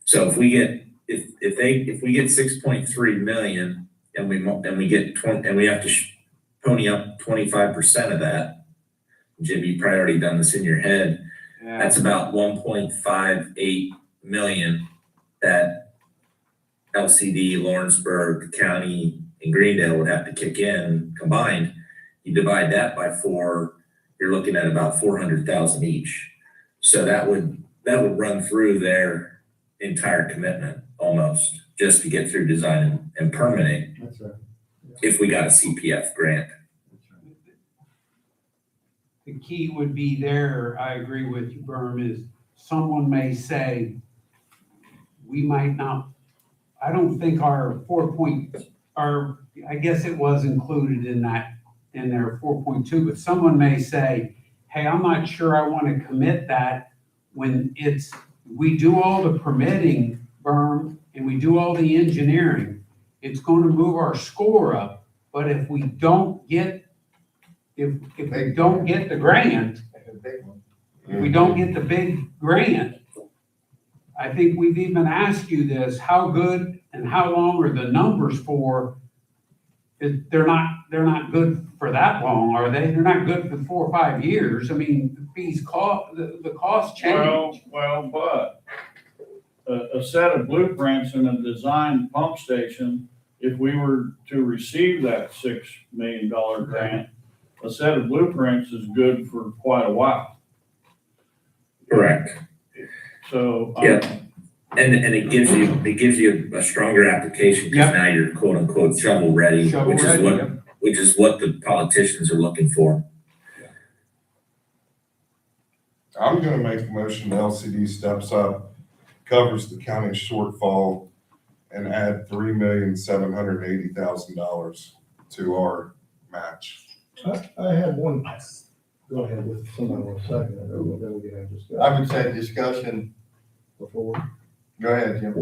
So if we get 6.3 million and we get 20, and we have to pony up 25% of that, Jim, you probably already done this in your head.
Yeah.
That's about 1.58 million that LCD, Lawrenceburg, the county, and Greendale would have to kick in combined. You divide that by 4, you're looking at about 400,000 each. So that would run through their entire commitment almost, just to get through design and permitting
That's right.
if we got a CPF grant.
The key would be there, I agree with you, Berm, is someone may say, we might not, I don't think I guess it was included in that, in their 4.2, but someone may say, hey, I'm not sure I want to commit that when we do all the permitting, Berm, and we do all the engineering, it's going to move our score up, but if we don't get if we don't get the grant, if we don't get the big grant, I think we've even asked you this, how good and how long are the numbers for? They're not good for that long, are they? They're not good for 4 or 5 years. I mean, the cost change.
Well, but a set of blueprints and a design pump station, if we were to receive that $6 million grant, a set of blueprints is good for quite a while.
Correct.
So.
Yeah. And it gives you a stronger application because now you're quote unquote shovel ready, which is what the politicians are looking for.
I'm gonna make a motion, the LCD steps up, covers the county shortfall, and add $3,780,000 to our match.
I had one, go ahead with somebody want to second it, or then we can have discussion.
I would say discussion,
Before.
go ahead, Jim.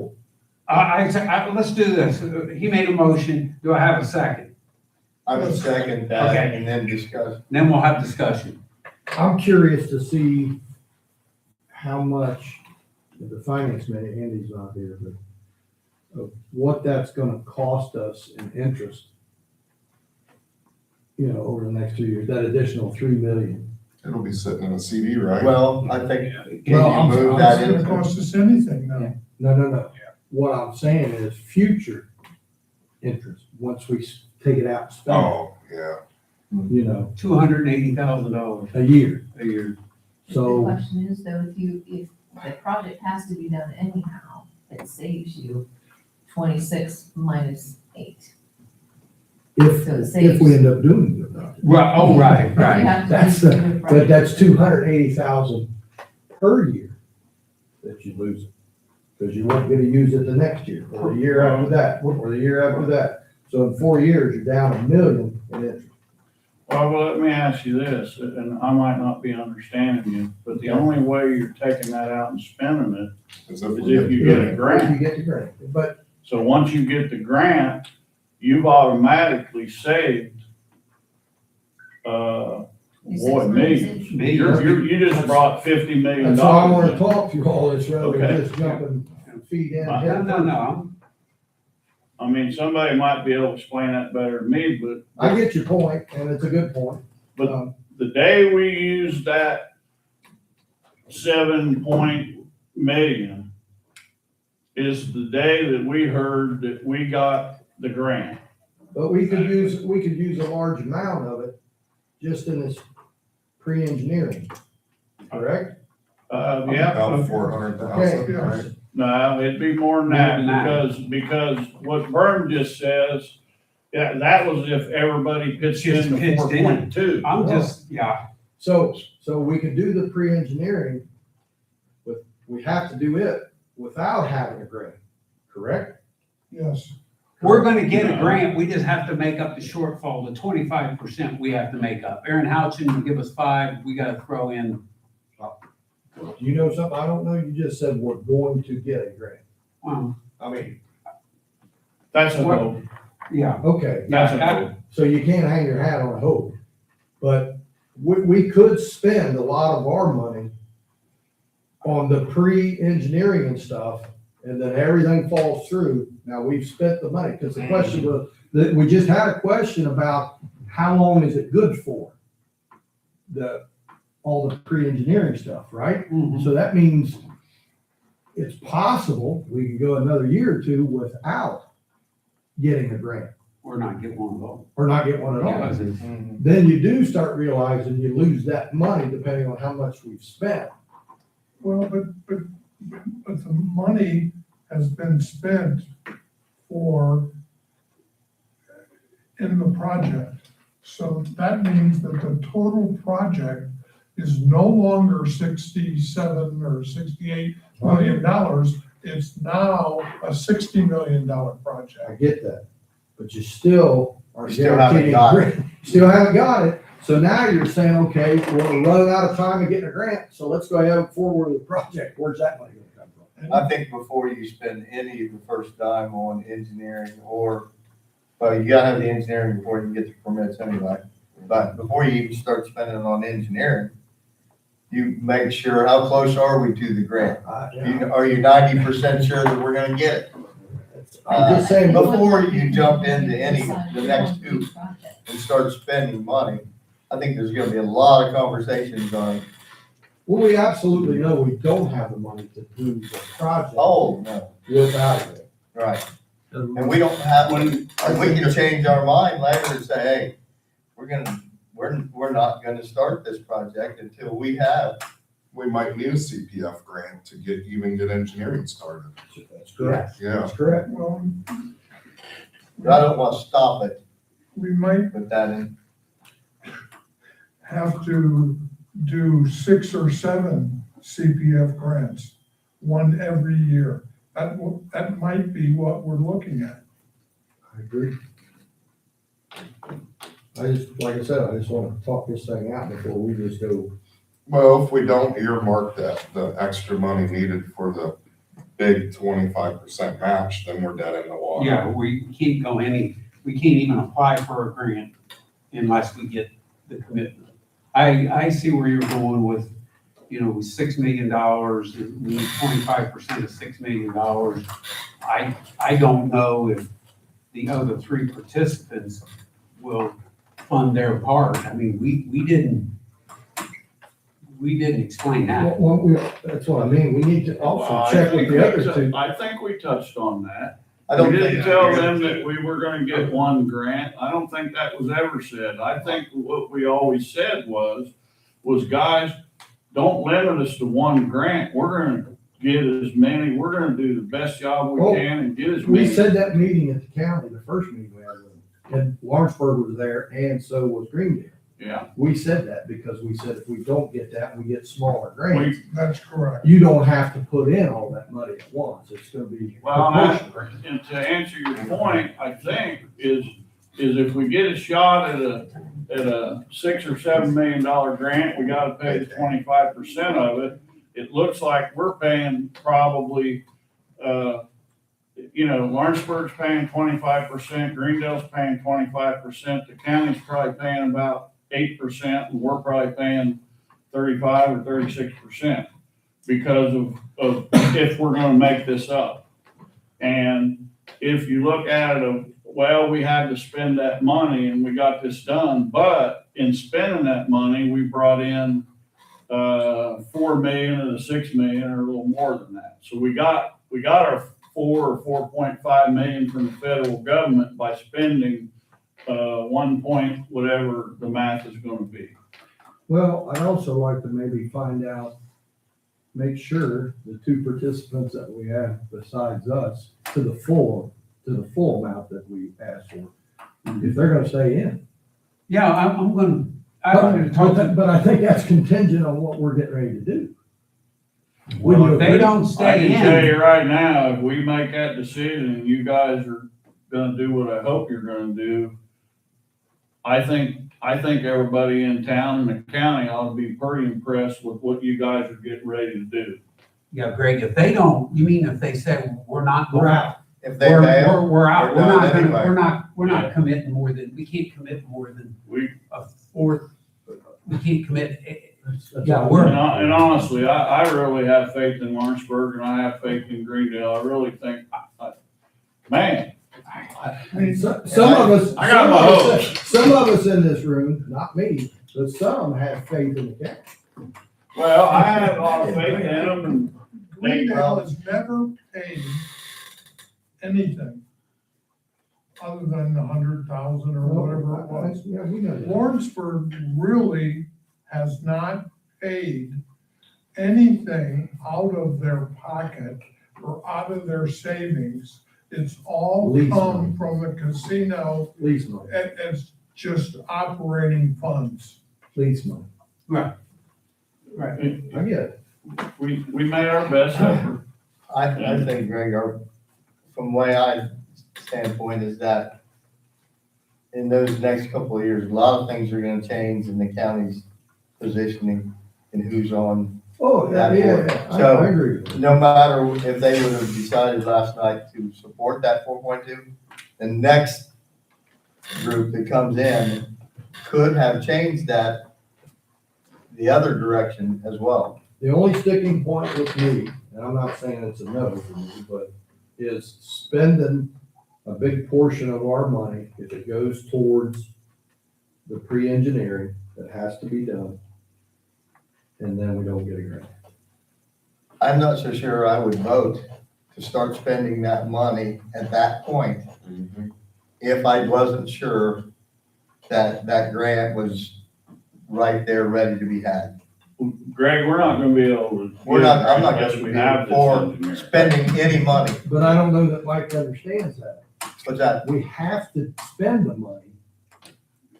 Let's do this. He made a motion. Do I have a second?
I would second that
Okay.
and then discuss.
Then we'll have discussion.
I'm curious to see how much, the finance man, Andy's not here, but of what that's gonna cost us in interest, over the next 2 years, that additional 3 million.
It'll be sitting in a CD, right?
Well, I think, can
Well,
you move
It's
that
gonna
in?
cost us anything now.
No. What I'm saying is future interest, once we take it out and spend
Oh, yeah.
it,
$280,000
a year.
a year.
The
So,
question is though, if the project has to be done anyhow, it saves you 26 minus 8.
if,
So it
if
saves.
we end up doing it.
Right, oh, right,
You
right.
have to
That's
do
the,
it
but
right.
that's 280,000 per year that you lose it. Because you won't get to use it the next year, or the year after that, or the year after that. So in 4 years, you're down $1 million in interest.
Well, let me ask you this, and I might not be understanding you, but the only way you're taking that out and spending it
As
is if you get a grant.
If you get the grant, but
So once you get the grant, you've automatically saved, millions. You just brought $50 million.
that's why I wanna talk through all this rather than
Okay.
just jumping feet in.
No.
I mean, somebody might be able to explain that better than me, but
I get your point, and it's a good point.
But-
Um,
the day we used that 7 million is the day that we heard that we got the grant.
But we could use a large amount of it just in this pre-engineering, correct?
Yeah,
About 400,000, right?
no, it'd be more than that, because what Vern just says, yeah, that was if everybody pitched in the
Pitched in.
4.2.
I'm just, yeah.
So we could do the pre-engineering, but we have to do it without having a grant, correct?
Yes.
We're gonna get a grant. We just have to make up the shortfall, the 25% we have to make up. Aaron Houchin will give us 5, we gotta throw in,
Do you know something I don't know? You just said we're going to get a grant. I mean,
That's a
What-
hope.
yeah.
okay,
That's a hope.
so you can't hang your hat on a hope. But we could spend a lot of our money on the pre-engineering and stuff, and then everything falls through. Now, we've spent the money, because the question was, that we just had a question about how long is it good for? All the pre-engineering stuff, right?
Mhm.
So that means it's possible we can go another year or two without getting a grant,
Or not get one of those.
or not get one at all.
Because it's-
Then you do start realizing you lose that money depending on how much we've spent.
Well, but the money has been spent in the project. So that means that the total project is no longer 67 or 68 million dollars. It's now a $60 million project.
I get that, but you still are
You still haven't
guaranteeing
got
a grant. Still haven't got it. So now you're saying, okay, we're running out of time of getting a grant, so let's go ahead and forward the project. Where's that money gonna come from?
I think before you spend any of the first dime on engineering well, you gotta have the engineering before you can get the permits anyway. But before you even start spending on engineering, you make sure, how close are we to the grant? Are you 90% sure that we're gonna get it?
I'm just saying,
Before you jump into the next two and start spending money, I think there's gonna be a lot of conversations on,
well, we absolutely know we don't have the money to do the project
oh, no,
without it.
right. And we don't have, and we can change our mind later and say, hey, we're not gonna start this project until we have.
We might need a CPF grant to even get engineering started.
That's correct.
Yeah.
That's correct.
Well,
But I don't wanna stop it
we might
with that in.
have to do 6 or 7 CPF grants, one every year. that might be what we're looking at.
I agree. Like I said, I just want to talk this thing out before we just go.
Well, if we don't earmark the extra money needed for the big 25% match, then we're dead in the water.
Yeah, we can't we can't even apply for a grant unless we get the commitment. I see where you're going with, $6 million, and we need 25% of $6 million. I don't know if the other three participants will fund their part. I mean, we didn't explain that.
That's what I mean. We need to also check with the other two.
I think we touched on that.
I don't
We didn't
think,
tell them that we were gonna get one grant. I don't think that was ever said. I think what we always said was guys, don't limit us to one grant. We're gonna get as many, we're gonna do the best job we
Well,
can and get as
We
many.
said that meeting at the county, the first meeting we had, and Lawrenceburg was there, and so was Greendale.
Yeah,
We said that because we said if we don't get that, we get smaller grants.
That's correct.
You don't have to put in all that money at once. It's gonna be
well,
proportional.
and to answer your point, I think, is if we get a shot at a $6 or $7 million grant, we gotta pay the 25% of it. It looks like we're paying probably, Lawrenceburg's paying 25%, Greendale's paying 25%, the county's probably paying about 8%, and we're probably paying 35 or 36% because of if we're gonna make this up. And if you look at it, we had to spend that money and we got this done, but in spending that money, we brought in 4 million of the 6 million, or a little more than that. So we got our 4 or 4.5 million from the federal government by spending 1 point, whatever the math is gonna be.
Well, I'd also like to maybe find out, make sure the two participants that we have besides us to the full amount that we asked for, if they're gonna stay in.
Yeah, I'm gonna talk to,
But I think that's contingent on what we're getting ready to do.
well, if they don't
I
stay
can tell you
in,
right now, if we make that decision and you guys are gonna do what I hope you're gonna do, I think everybody in town and the county ought to be pretty impressed with what you guys are getting ready to do.
yeah, Greg, if they don't, you mean if they say we're not going?
We're out.
if they bail,
We're out,
we're
we're not
done
gonna,
anyway.
we're not committing more than, we can't commit more than a fourth, we can't commit.
That's
Yeah,
all.
we're-
And honestly, I really have faith in Lawrenceburg and I have faith in Greendale. I really think, man,
I mean, some of us.
I got my hopes.
Some of us in this room, not me, but some have faith in the county.
well, I have a lot of faith in them and
Greendale has never paid anything other than 100,000 or whatever it was.
Yeah, we know that.
Lawrenceburg really has not paid anything out of their pocket or out of their savings. It's all
Lease
come
money.
from the casino
Lease money,
as just operating funds.
lease money.
Right.
I get it.
we made our best effort.
I think, Greg, from the way I standpoint is that in those next couple of years, a lot of things are gonna change in the county's positioning and who's on.
Oh, yeah,
So-
I agree with you.
No matter if they would have decided last night to support that 4.2, the next group that comes in could have changed that the other direction as well.
The only sticking point with me, and I'm not saying it's a no for me, but is spending a big portion of our money, if it goes towards the pre-engineering that has to be done, and then we don't get a grant.
I'm not so sure I would vote to start spending that money at that point if I wasn't sure that that grant was right there, ready to be had.
Greg, we're not gonna be able to.
I'm not
unless
gonna
we
be
have this
for
engineer.
spending any money.
But I don't know that Mike understands that.
What's that?
We have to spend the money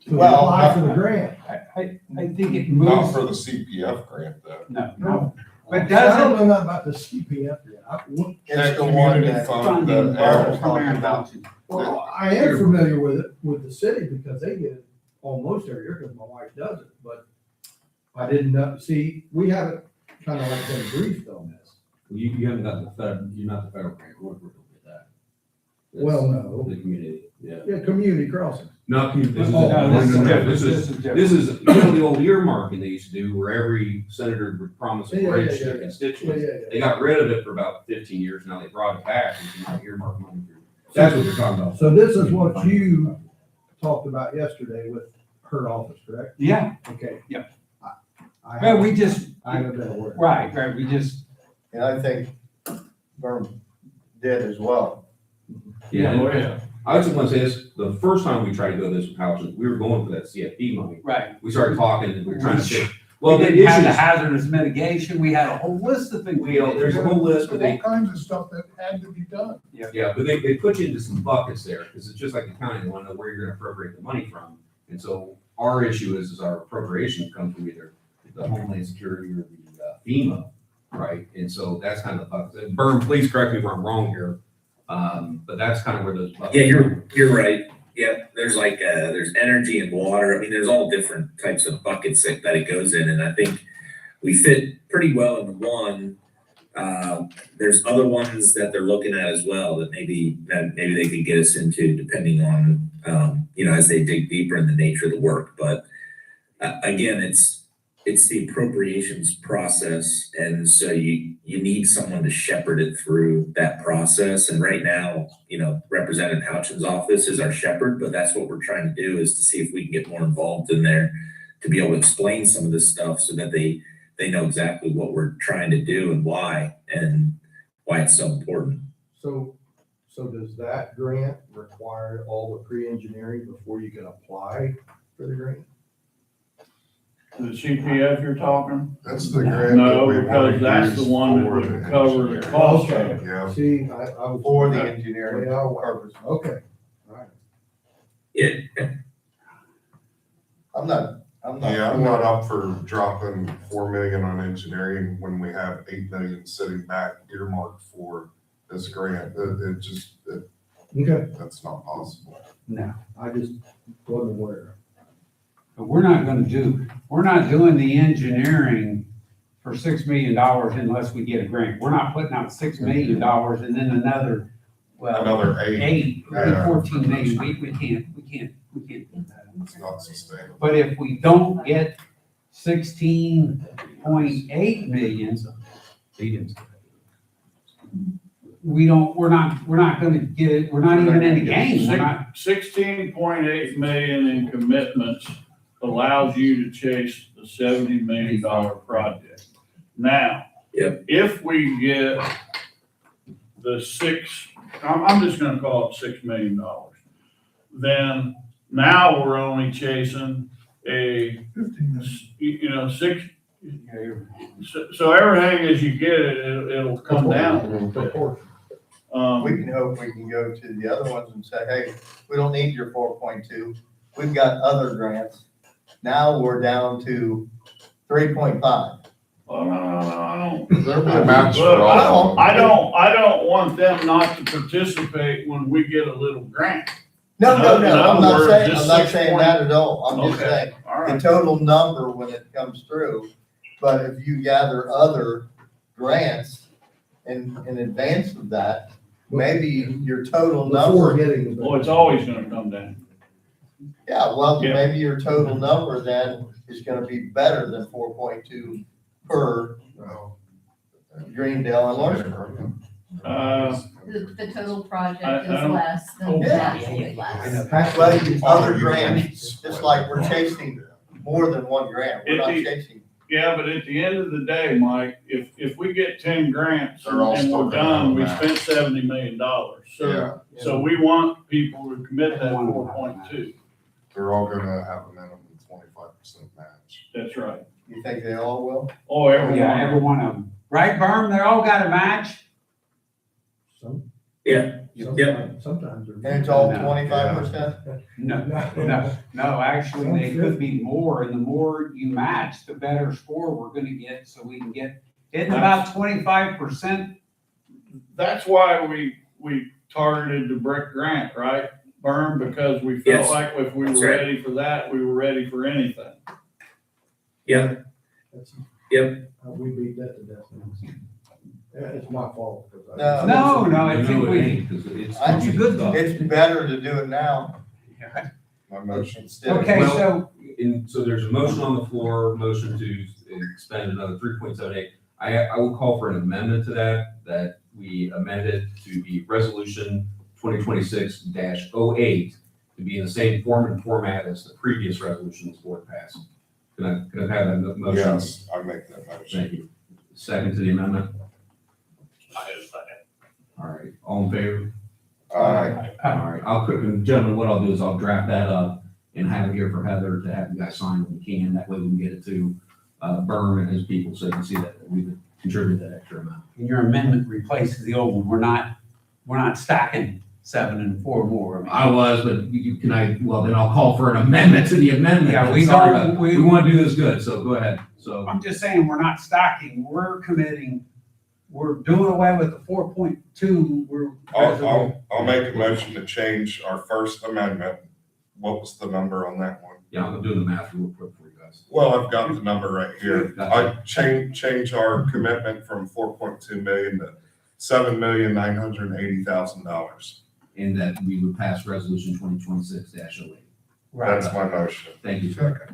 to
Well,
apply for the grant.
I think it
Not
moves,
for the CPF grant though.
no, But
I
doesn't,
don't know nothing about the CPF yet.
It's the one
community
that.
fund,
funding,
the
Barbara's
L,
talking about.
Well, I am familiar with it, with the city, because they get it almost every year, because my wife does it, but I didn't know, see, we haven't kind of like been briefed on this.
You haven't got the federal, you're not the federal grant, we're with that. That's
Well, no,
The community, yeah.
yeah, community crossing.
Not, this is,
Oh,
no, this is different.
this is,
different.
this is, you know, the old earmarking they used to do where every senator would promise a
Yeah,
bridge
yeah,
to their
yeah. Yeah,
constituents.
yeah,
They
yeah.
got rid of it for about 15 years, now they brought it back, and you can earmark money through. That's what they're talking about.
So this is what you talked about yesterday with her office, correct?
yeah,
Okay.
Yep.
I
well, we
haven't,
just,
I haven't been aware.
right, we just,
And I think Burn did as well.
Yeah,
Oh,
and
yeah.
I just want to say this, the first time we tried to go this with Houchin, we were going for that CFP money.
right.
We started talking and we were trying to say, well,
We
the
didn't have the
issues,
hazardous mitigation, we had a whole list of things.
you know, there's a whole list, but
All
they,
kinds of stuff that had to be done.
yeah, but they put you into some buckets there, because it's just like the county, they want to know where you're gonna appropriate the money from. And so our issue is our appropriation comes from either the Homeland Security or the FEMA, right? And so that's kind of the bucket. Burn, please correct me if I'm wrong here, but that's kind of where those buckets.
Yeah, you're right. Yep, there's like, there's energy and water. I mean, there's all different types of buckets that it goes in, and I think we fit pretty well in one. There's other ones that they're looking at as well that maybe they could get us into depending on, you know, as they dig deeper in the nature of the work. But again, it's the appropriations process, and so you need someone to shepherd it through that process. And right now, you know, Representative Houchin's office is our shepherd, but that's what we're trying to do, is to see if we can get more involved in there to be able to explain some of this stuff so that they know exactly what we're trying to do and why it's so important.
So does that grant require all the pre-engineering before you can apply for the grant?
The CPF you're talking?
that's the grant.
No,
that we wanna
because that's the
use
one that
for
would
the
cover the
engineering.
cost of
Okay.
it.
Yeah,
See, I was.
For the engineering
Yeah.
purpose.
Okay, all right.
Yeah,
I'm not.
yeah, I'm not up for dropping 4 million on engineering when we have 8 million sitting back earmarked for this grant.
Okay,
That's not possible.
No,
I just wasn't aware.
but we're not doing the engineering for $6 million unless we get a grant. We're not putting out $6 million and then another, well,
Another 8,
maybe
Yeah.
14 million. We can't do that.
it's not sustainable.
But if we don't get 16.8 million, we're not gonna get it, we're not even in the game. We're not,
16.8 million in commitments allows you to chase the $70 million project. Now,
Yep.
if we get I'm just gonna call it $6 million, then now we're only chasing a,
15.
you know, so everything as you get it, it'll come down a little bit.
We can hope we can go to the other ones and say, hey, we don't need your 4.2. We've got other grants. Now we're down to 3.5.
Well, no, I don't.
I match for
Look,
all of them.
I don't want them not to participate when we get a little grant.
No,
In other
I'm not
words,
saying,
just
I'm not
6
saying
point-
that at all. I'm just
Okay.
saying
All
the
right.
total number when it comes through. But if you gather other grants in advance of that, maybe your total
Before
number,
getting.
Well, it's always gonna come down.
yeah, well,
Yeah.
maybe your total number then is gonna be better than 4.2 per
No.
Greendale and Lawrenceburg.
The total project
I
is
don't-
less than the actual less.
But other grants, just like we're chasing more than one grant, we're not chasing.
Yeah, but at the end of the day, Mike, if we get 10 grants
They're all
and
still
we're
gonna
done,
have
we
that.
spent $70 million.
Yeah,
So we want people to commit that 4.2.
they're all gonna have a minimum 25% match.
That's right.
You think they all will?
Oh, everyone.
yeah, every one of them. Right, Berm? They all got a match?
Some.
Yeah.
Sometimes.
And it's all
No.
25%?
No, actually, they could be more, and the more you match, the better score we're gonna get, so we can get Isn't about 25%?
That's why we targeted the brick grant, right? Berm, because we
Yes.
felt like if we
That's
were
right.
ready for that, we were ready for anything.
Yep,
That's-
Yep.
We beat that to death. Yeah, it's my fault. 'cause
No.
No, I think
it
we,
ain't, 'cause it's.
That's
a good thought.
It's better to do it now
My motion.
instead of.
okay,
Well-
so,
So there's a motion on the floor, motion to expend another 3.78. I will call for an amendment to that we amend it to be resolution 2026-08 to be in the same form and format as the previous resolution this board passed. Can I have that motion?
Yes, I make that motion.
Thank you. Second to the amendment? All right, all in favor?
Aye.
All right, I'll quick, gentlemen, what I'll do is I'll draft that up and have it here for Heather to have you guys sign when you can. That way we can get it to Berm and his people so they can see that we've contributed that extra amount.
your amendment replaces the old one. We're not stacking 7 and 4 more.
I was, but well, then I'll call for an amendment to the amendment.
Yeah, we
Sorry
don't-
about-
we-
We want to do this good, so go ahead. So,
I'm just saying, we're not stacking, we're committing, we're doing away with the 4.2,
I'll make a motion to change our first amendment. What was the number on that one?
yeah, I'm doing the math real quick for you guys.
Well, I've got the number right here.
Gotcha.
I change our commitment from 4.2 million to $7,980,000.
And that we would pass resolution 2026-08.
That's my motion.
Thank you, sir.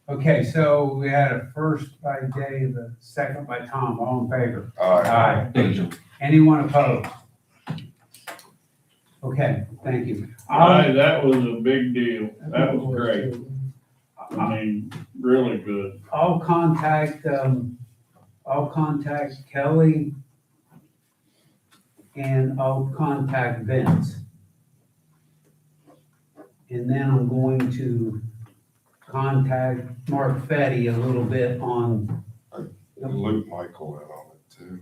Okay, so we had a first by Dave, a second by Tom, all in favor?
Aye.
Thank you.
Anyone opposed? Okay, thank you.
Aye, that was a big deal. That was great. I mean, really good.
I'll contact Kelly and I'll contact Vince. And then I'm going to contact Mark Fetty a little bit on,
Luke Michael in on it too.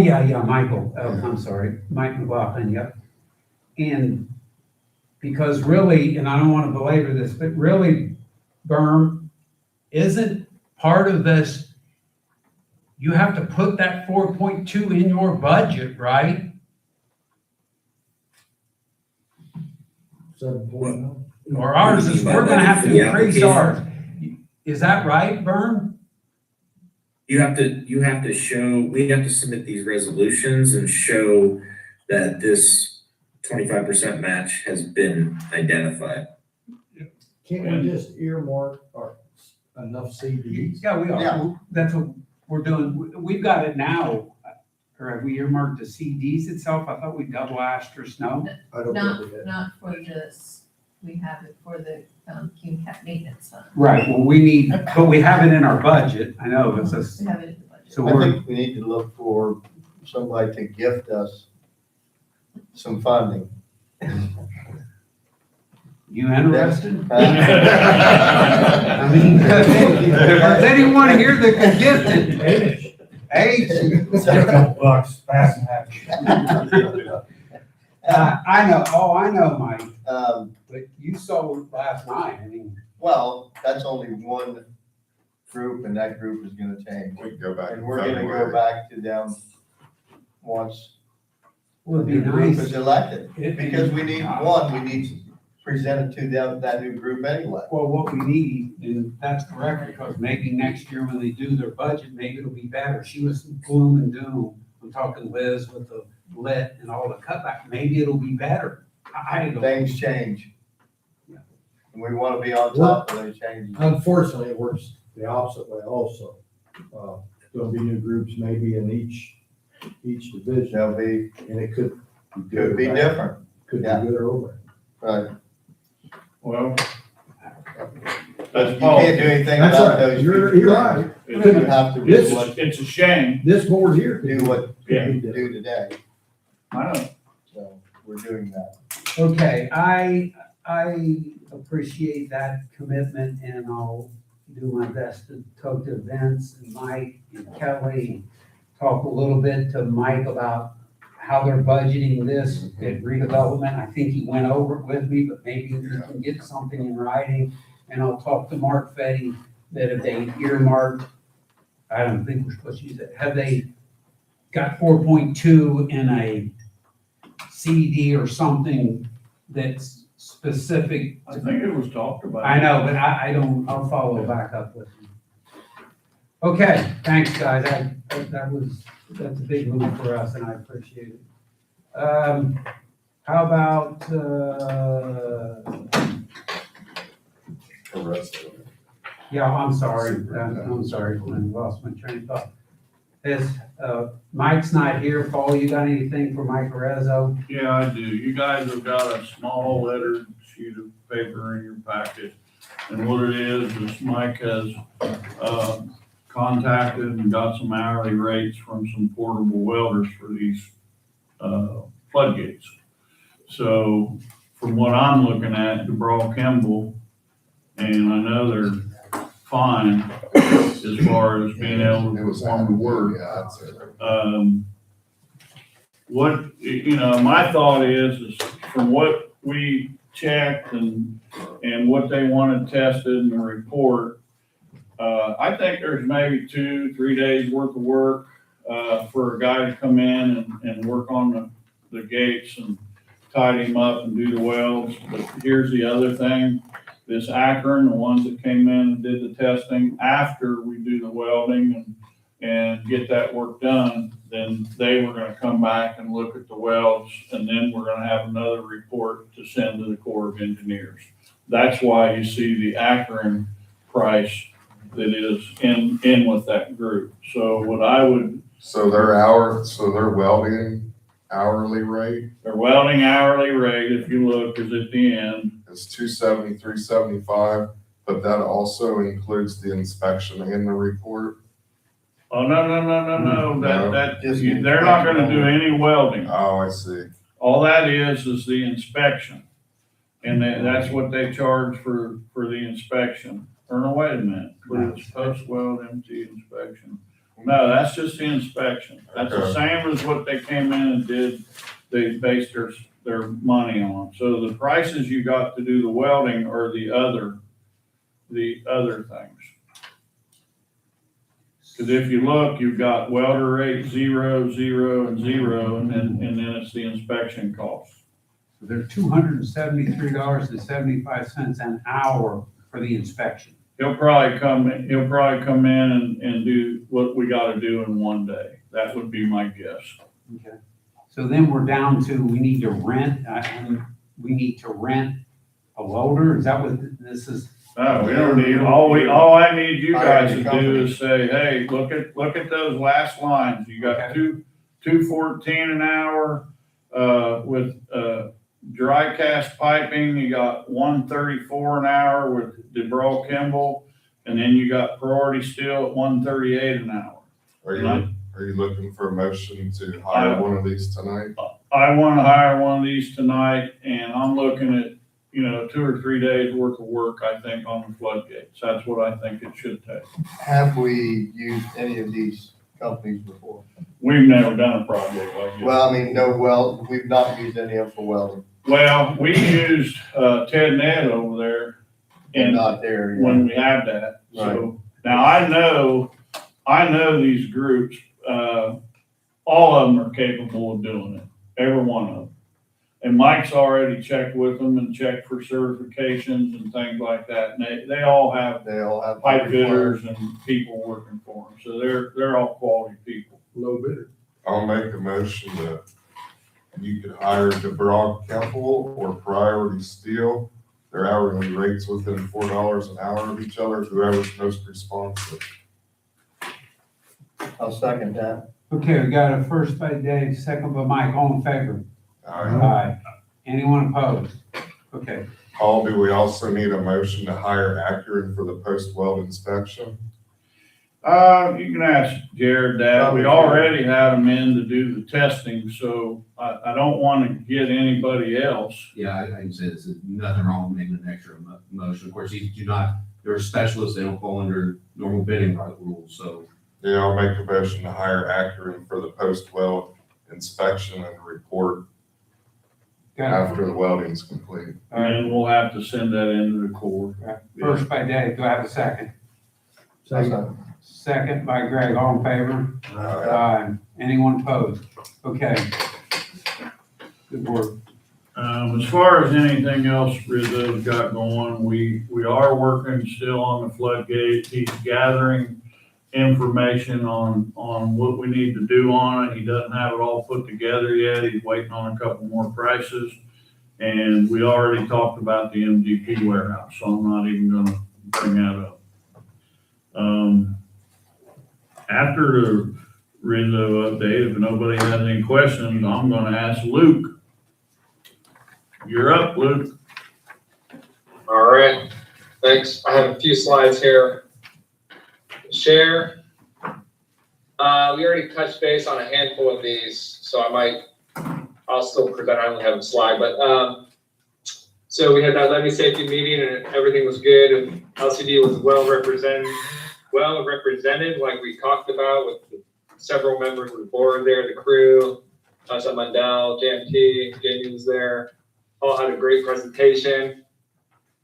yeah, Michael, I'm sorry, Mike McLaughlin, yep. And because really, and I don't want to belabor this, but really, Berm, isn't part of this, you have to put that 4.2 in your budget, right?
7.9.
Or ours is, we're gonna have to increase ours. Is that right, Berm?
You have to show, we have to submit these resolutions and show that this 25% match has been identified.
Can't we just earmark our enough CDs?
Yeah, we
Yeah.
are. That's what we're doing. We've got it now. Or have we earmarked the CDs itself? I thought we double asterisk, no?
I don't
Not,
think we did.
not for this, we have it for the, CUNY maintenance fund.
Right, well, we need, but we have it in our budget. I know, it's a,
We have it in the budget.
so
I
we're,
think we need to look for somebody to gift us some funding.
you interested?
Uh,
I mean, if there's anyone here that can gift it, hey,
Bucks, fast and happy.
I know, Mike,
Um,
but you saw it last night. I mean,
well, that's only one group and that group is gonna change.
We can go back.
And
in
we're gonna go
February.
back to them once
would
the
be
new group
nice.
is elected.
It'd be-
Because we need one, we need to present it to them, that new group anyway.
Well, what we need, and that's correct, because maybe next year when they do their budget, maybe it'll be better. She was gloom and doom. I'm talking Liz with the lit and all the cutback. Maybe it'll be better. I don't.
Things change.
Yeah.
And we wanna be on top of those changes.
Unfortunately, it works the opposite way also. There'll be new groups maybe in each division,
They'll be,
and it could be good
could
or
be
bad.
different,
Could be
Yeah.
good or over.
right?
Well,
You
that's
can't do anything
That's
about
right,
those.
you're
people.
right.
You have to
This-
do what,
it's a shame.
This board here could
do what
Yeah.
be
you
different.
do today,
I know.
so we're doing that.
Okay, I appreciate that commitment and I'll do my best to talk to Vince and Mike and Kelly. Talk a little bit to Mike about how they're budgeting this at redevelopment. I think he went over it with me, but maybe we can get something in writing. And I'll talk to Mark Fetty that if they earmarked I don't think we're supposed to use it. Have they got 4.2 in a CD or something that's specific?
I think it was talked about.
I know, but I don't, I'll follow back up with you. Okay, thanks, guys. That's a big move for us and I appreciate it. How about, yeah, I'm sorry, Glenn, lost my train of thought. Mike's not here. Paul, you got anything for Mike Arezzo?
Yeah, I do. You guys have got a small lettered sheet of paper in your packet. And what it is Mike has, contacted and got some hourly rates from some portable welders for these, floodgates. So from what I'm looking at, DeBraw Kimball, and I know they're fine as far as being able to perform the work. What, my thought is from what we checked and what they wanted tested in the report, I think there's maybe 2-3 days worth of work, for a guy to come in and work on the gates and tidy them up and do the welds. But here's the other thing, this Akron, the ones that came in and did the testing, after we do the welding and get that work done, then they were gonna come back and look at the welds, and then we're gonna have another report to send to the Corps of Engineers. That's why you see the Akron price that is in with that group. So what I would,
So their welding hourly rate
their welding hourly rate, if you look, is at the end.
is $270, $375, but that also includes the inspection and the report.
Oh, no,
No.
they're not gonna do any welding.
Oh, I see.
All that is the inspection. And that's what they charge for the inspection. Or no, wait a minute, but it's post-weld MT inspection. No, that's just the inspection. That's the
Okay.
same as what they came in and did, they based their money on. So the prices you got to do the welding are the other things. Cause if you look, you've got welder rate 0, 0, and 0, and then it's the inspection cost.
They're $273.75 an hour for the inspection.
He'll probably come in and do what we gotta do in one day. That would be my guess.
Okay. So then we're down to, we need to rent a welder? Is that what this is?
No, we don't need, all I need you guys to do is say, hey, look at those last lines. You got
Okay.
$214 an hour, with, dry cast piping, you got $134 an hour with DeBraw Kimball, and then you got Priority Steel at $138 an hour.
Are you looking for a motion to hire one of these tonight?
I wanna hire one of these tonight, and I'm looking at, 2 or 3 days worth of work, I think, on the floodgates. That's what I think it should take.
Have we used any of these companies before?
We've never done a project like this.
Well, I mean, we've not used any of them for welding.
Well, we used, Ted Ned over there, and
Not there, yeah.
when we had that. So now I know these groups, all of them are capable of doing it, every one of them. And Mike's already checked with them and checked for certifications and things like that. And they all have pipe fitters and people working for them. So they're all quality people.
Low bidder.
I'll make a motion that you could hire DeBraw Kimball or Priority Steel. Their hourly rates within $4 an hour of each other, whoever's most responsive.
I'll second that.
Okay, we got a first by Dave, second by Mike, all in favor? Aye. Anyone opposed? Okay,
Paul, do we also need a motion to hire Akron for the post-weld inspection?
You can ask Jared that. We already had them in to do the testing, so I don't want to get anybody else.
Yeah, I can say this, nothing wrong with making an extra motion. Of course, they're specialists, they don't fall under normal bidding rules, so.
Yeah, I'll make a motion to hire Akron for the post-weld inspection and report after the welding's complete.
And then we'll have to send that into the Corps.
first by Dave, do I have a second?
Second.
Second by Greg, all in favor? Aye. Anyone opposed? Okay. Good work.
As far as anything else Rizzo's got going, we are working still on the floodgate. He's gathering information on what we need to do on it. He doesn't have it all put together yet. He's waiting on a couple more prices. And we already talked about the MDP warehouse, so I'm not even gonna bring that up. After the Rizzo update, if nobody has any questions, I'm gonna ask Luke. You're up, Luke.
All right, thanks. I have a few slides here. Share. We already touched base on a handful of these, so I'll still present. I only have a slide, but so we had that levy safety meeting and everything was good and LCD was well represented like we talked about with several members of the board there, the crew, Tasha Mundell, JMT, Jamie was there. Paul had a great presentation,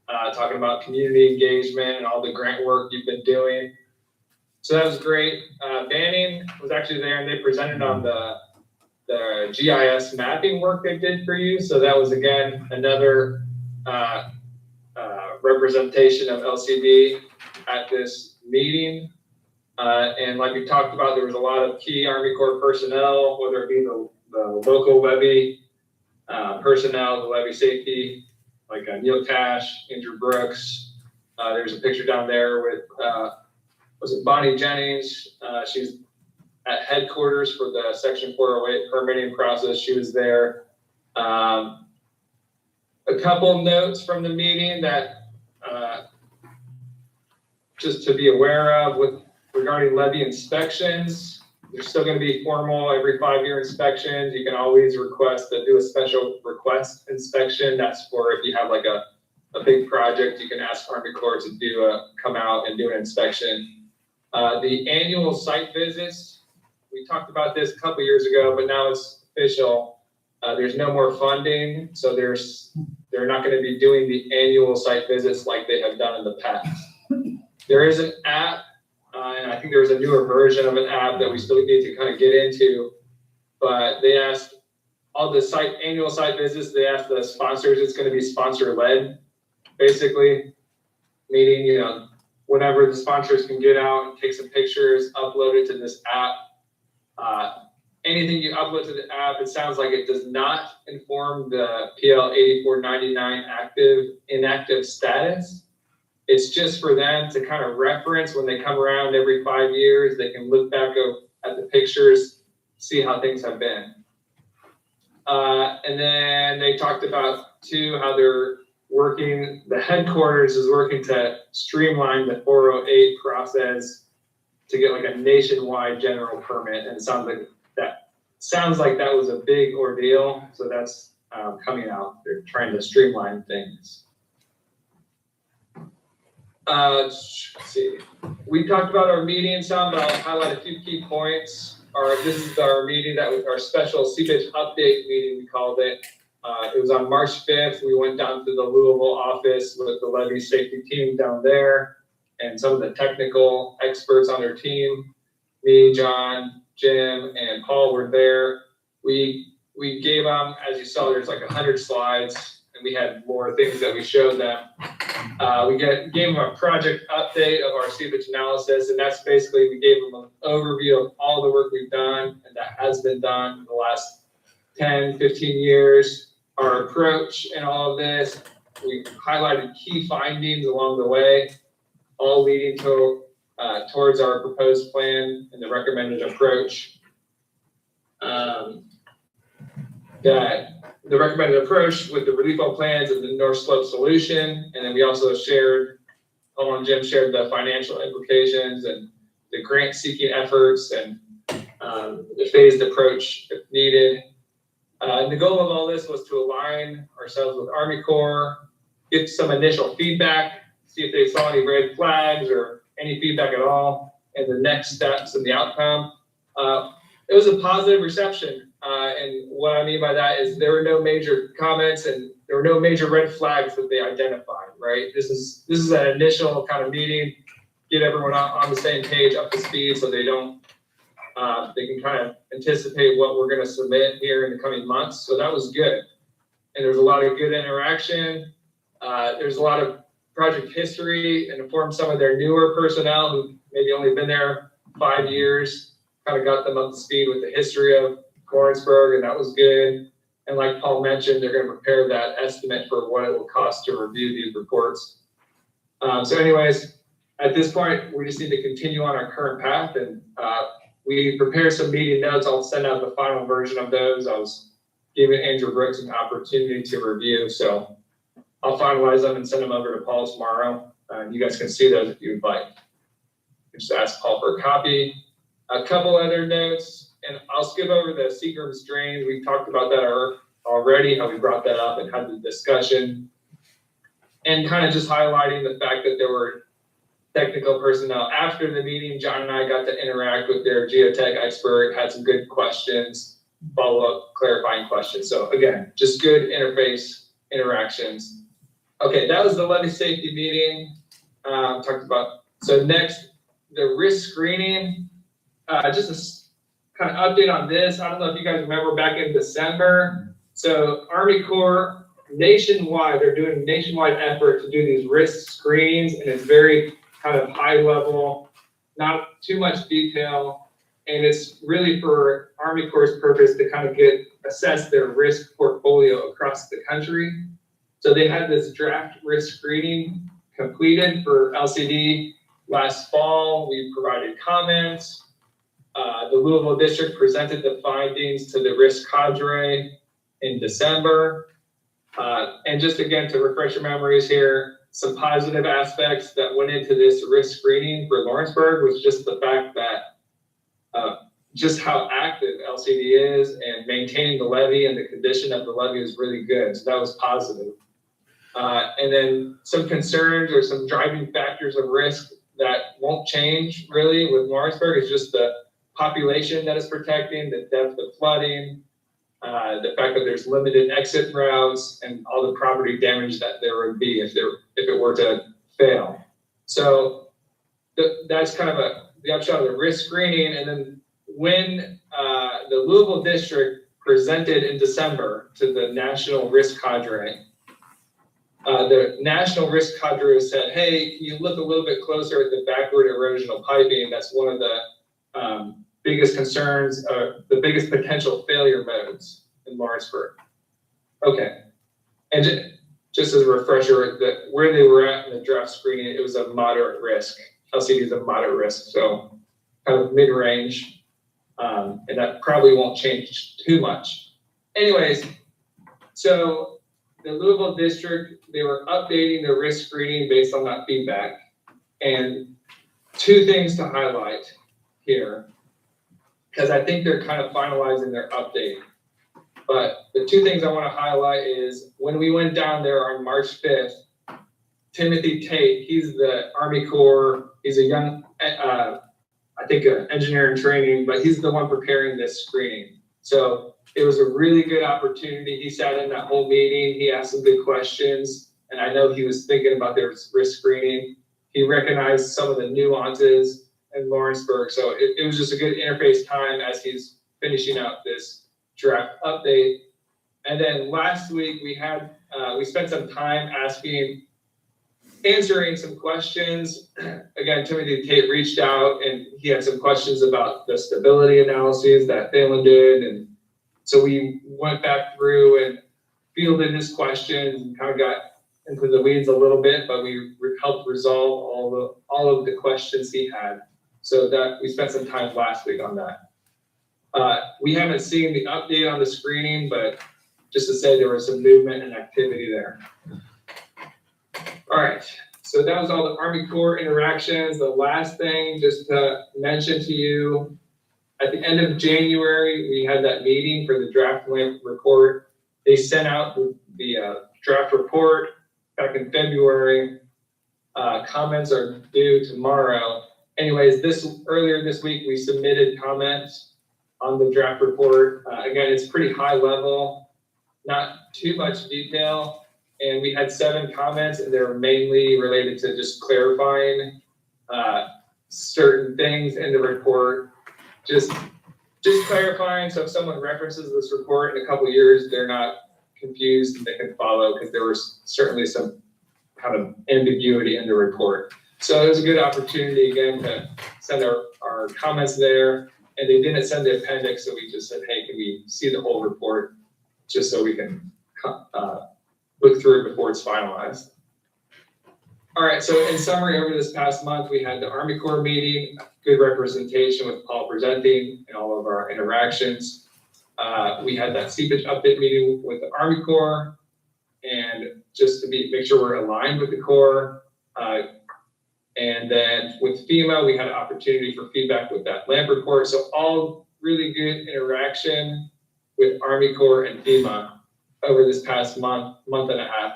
talking about community engagement and all the grant work you've been doing. So that was great. Banning was actually there and they presented on the GIS mapping work they did for you. So that was again, another representation of LCD at this meeting. And like we talked about, there was a lot of key Army Corps personnel, whether it be the local levy personnel, the levy safety, like Neil Cash, Andrew Brooks. There's a picture down there with, was it Bonnie Jennings? She's at headquarters for the Section 408 permitting process. She was there. A couple notes from the meeting that just to be aware of regarding levy inspections. There's still going to be formal every 5-year inspections. You can always request to do a special request inspection. That's for if you have like a big project, you can ask Army Corps to come out and do an inspection. The annual site visits, we talked about this a couple years ago, but now it's official. There's no more funding, so they're not going to be doing the annual site visits like they have done in the past. There is an app, and I think there's a newer version of an app that we still need to kind of get into, but they asked all the annual site visits, they asked the sponsors, it's going to be sponsor led, basically, meaning, whenever the sponsors can get out and take some pictures, upload it to this app. Anything you upload to the app, it sounds like it does not inform the PL 8499 inactive status. It's just for them to kind of reference when they come around every 5 years, they can look back at the pictures, see how things have been. And then they talked about too, how they're working, the headquarters is working to streamline the 408 process to get like a nationwide general permit. And it sounds like that was a big ordeal. So that's coming out. They're trying to streamline things. Let's see. We talked about our meeting some, but I'll highlight a few key points. This is our meeting our special Seepage update meeting, we called it. It was on March 5th. We went down to the Louisville office with the levy safety team down there and some of the technical experts on their team. Me, John, Jim, and Paul were there. We gave them, as you saw, there's like 100 slides, and we had more things that we showed them. We gave them a project update of our seepage analysis, and that's basically, we gave them an overview of all the work we've done and that has been done in the last 10, 15 years. Our approach in all of this, we highlighted key findings along the way, all leading towards our proposed plan and the recommended approach. The recommended approach with the relief all plans and the North Slope solution. And then we also Paul and Jim shared the financial implications and the grant seeking efforts and the phased approach if needed. The goal of all this was to align ourselves with Army Corps, get some initial feedback, see if they saw any red flags or any feedback at all, and the next steps and the outcome. It was a positive reception. And what I mean by that is there were no major comments and there were no major red flags that they identified, right? This is an initial kind of meeting. get everyone on the same page, up to speed, so they don't, they can kind of anticipate what we're gonna submit here in the coming months. So that was good. And there's a lot of good interaction. There's a lot of project history and informed some of their newer personnel who maybe only been there 5 years, kind of got them up to speed with the history of Lawrenceburg, and that was good. And like Paul mentioned, they're gonna prepare that estimate for what it will cost to review these reports. So anyways, at this point, we just need to continue on our current path, and we prepare some meeting notes. I'll send out the final version of those. I was giving Andrew Brooks an opportunity to review, so I'll finalize them and send them over to Paul tomorrow. You guys can see those if you'd like. Just ask Paul for a copy. A couple other notes, and I'll skip over the Seagram's drain. We've talked about that already, how we brought that up and had the discussion. And kind of just highlighting the fact that there were technical personnel after the meeting. John and I got to interact with their geotech expert, had some good questions, follow-up clarifying questions. So again, just good interface interactions. Okay, that was the levee safety meeting. Talked about, so next, the risk screening. Just a kind of update on this. I don't know if you guys remember back in December. So Army Corps nationwide, they're doing a nationwide effort to do these risk screenings, and it's very kind of high level, not too much detail. And it's really for Army Corps' purpose to kind of assess their risk portfolio across the country. So they had this draft risk screening completed for LCD last fall. We provided comments. The Louisville district presented the findings to the risk cadre in December. And just again, to refresh your memories here, some positive aspects that went into this risk screening for Lawrenceburg was just the fact that just how active LCD is and maintaining the levee and the condition of the levee is really good. So that was positive. And then some concerns or some driving factors of risk that won't change really with Lawrenceburg is just the population that is protecting, the depth of flooding, the fact that there's limited exit routes, and all the property damage that there would be if it were to fail. So that's kind of the upshot of the risk screening. And then when the Louisville district presented in December to the National Risk Cadre, the National Risk Cadre said, hey, can you look a little bit closer at the backward erosional piping? That's one of the biggest concerns, the biggest potential failure modes in Lawrenceburg. Okay, and just as a refresher, where they were at in the draft screening, it was a moderate risk. LCD is a moderate risk, so kind of mid-range, and that probably won't change too much. Anyways, so the Louisville district, they were updating their risk screening based on that feedback. And two things to highlight here, because I think they're kind of finalizing their update. But the two things I want to highlight is when we went down there on March 5th, Timothy Tate, he's the Army Corps, he's a young, I think an engineer in training, but he's the one preparing this screening. So it was a really good opportunity. He sat in that whole meeting, he asked some good questions, and I know he was thinking about their risk screening. He recognized some of the nuances in Lawrenceburg. So it was just a good interface time as he's finishing up this draft update. And then last week we had, we spent some time answering some questions. Again, Timothy Tate reached out and he had some questions about the stability analyses that Phelan did. And so we went back through and fielded his questions and kind of got into the weeds a little bit, but we helped resolve all of the questions he had. So that we spent some time last week on that. We haven't seen the update on the screening, but just to say there was some movement and activity there. All right, so that was all the Army Corps interactions. The last thing just to mention to you, at the end of January, we had that meeting for the draft report. They sent out the draft report back in February. Comments are due tomorrow. Anyways, earlier this week, we submitted comments on the draft report. Again, it's pretty high level, not too much detail. And we had 7 comments, and they were mainly related to just clarifying certain things in the report, just clarifying, so if someone references this report in a couple of years, they're not confused and they can follow, because there was certainly some kind of ambiguity in the report. So it was a good opportunity again to send our comments there, and they didn't send the appendix, so we just said, hey, can we see the whole report, just so we can look through it before it's finalized. All right, so in summary, over this past month, we had the Army Corps meeting, good representation with Paul presenting and all of our interactions. We had that seepage update meeting with the Army Corps, and just to make sure we're aligned with the Corps. And then with FEMA, we had an opportunity for feedback with that LAMP report. So all really good interaction with Army Corps and FEMA over this past month and a half.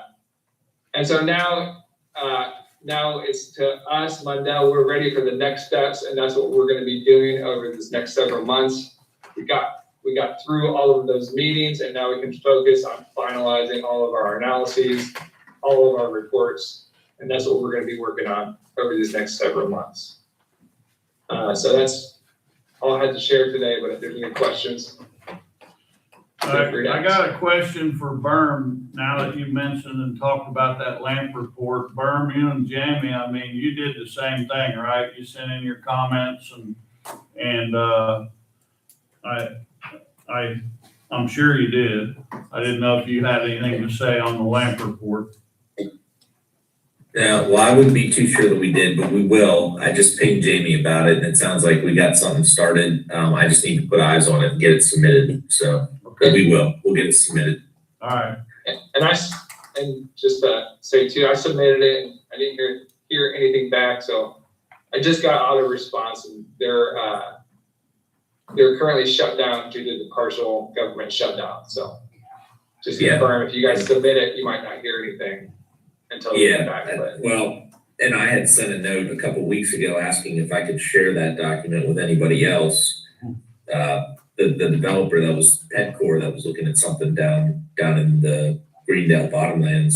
And so now it's to us, Mundell, we're ready for the next steps, and that's what we're gonna be doing over this next several months. We got through all of those meetings, and now we can focus on finalizing all of our analyses, all of our reports, and that's what we're gonna be working on over these next several months. So that's all I had to share today, but if there's any questions.
I got a question for Berm, now that you mentioned and talked about that LAMP report. Berm, you and Jamie, I mean, you did the same thing, right? You sent in your comments and I'm sure you did. I didn't know if you had anything to say on the LAMP report.
Yeah, well, I wouldn't be too sure that we did, but we will. I just pinged Jamie about it, and it sounds like we got something started. I just need to put eyes on it and get it submitted, so. But we will. We'll get it submitted.
All right.
And just to say too, I submitted it and I didn't hear anything back, so I just got auto response, and they're currently shut down due to the partial government shutdown. So just confirm, if you guys submit it, you might not hear anything until you get back.
Well, and I had sent a note a couple weeks ago asking if I could share that document with anybody else. The developer that was Petcore that was looking at something down in the Greendale Bottomlands,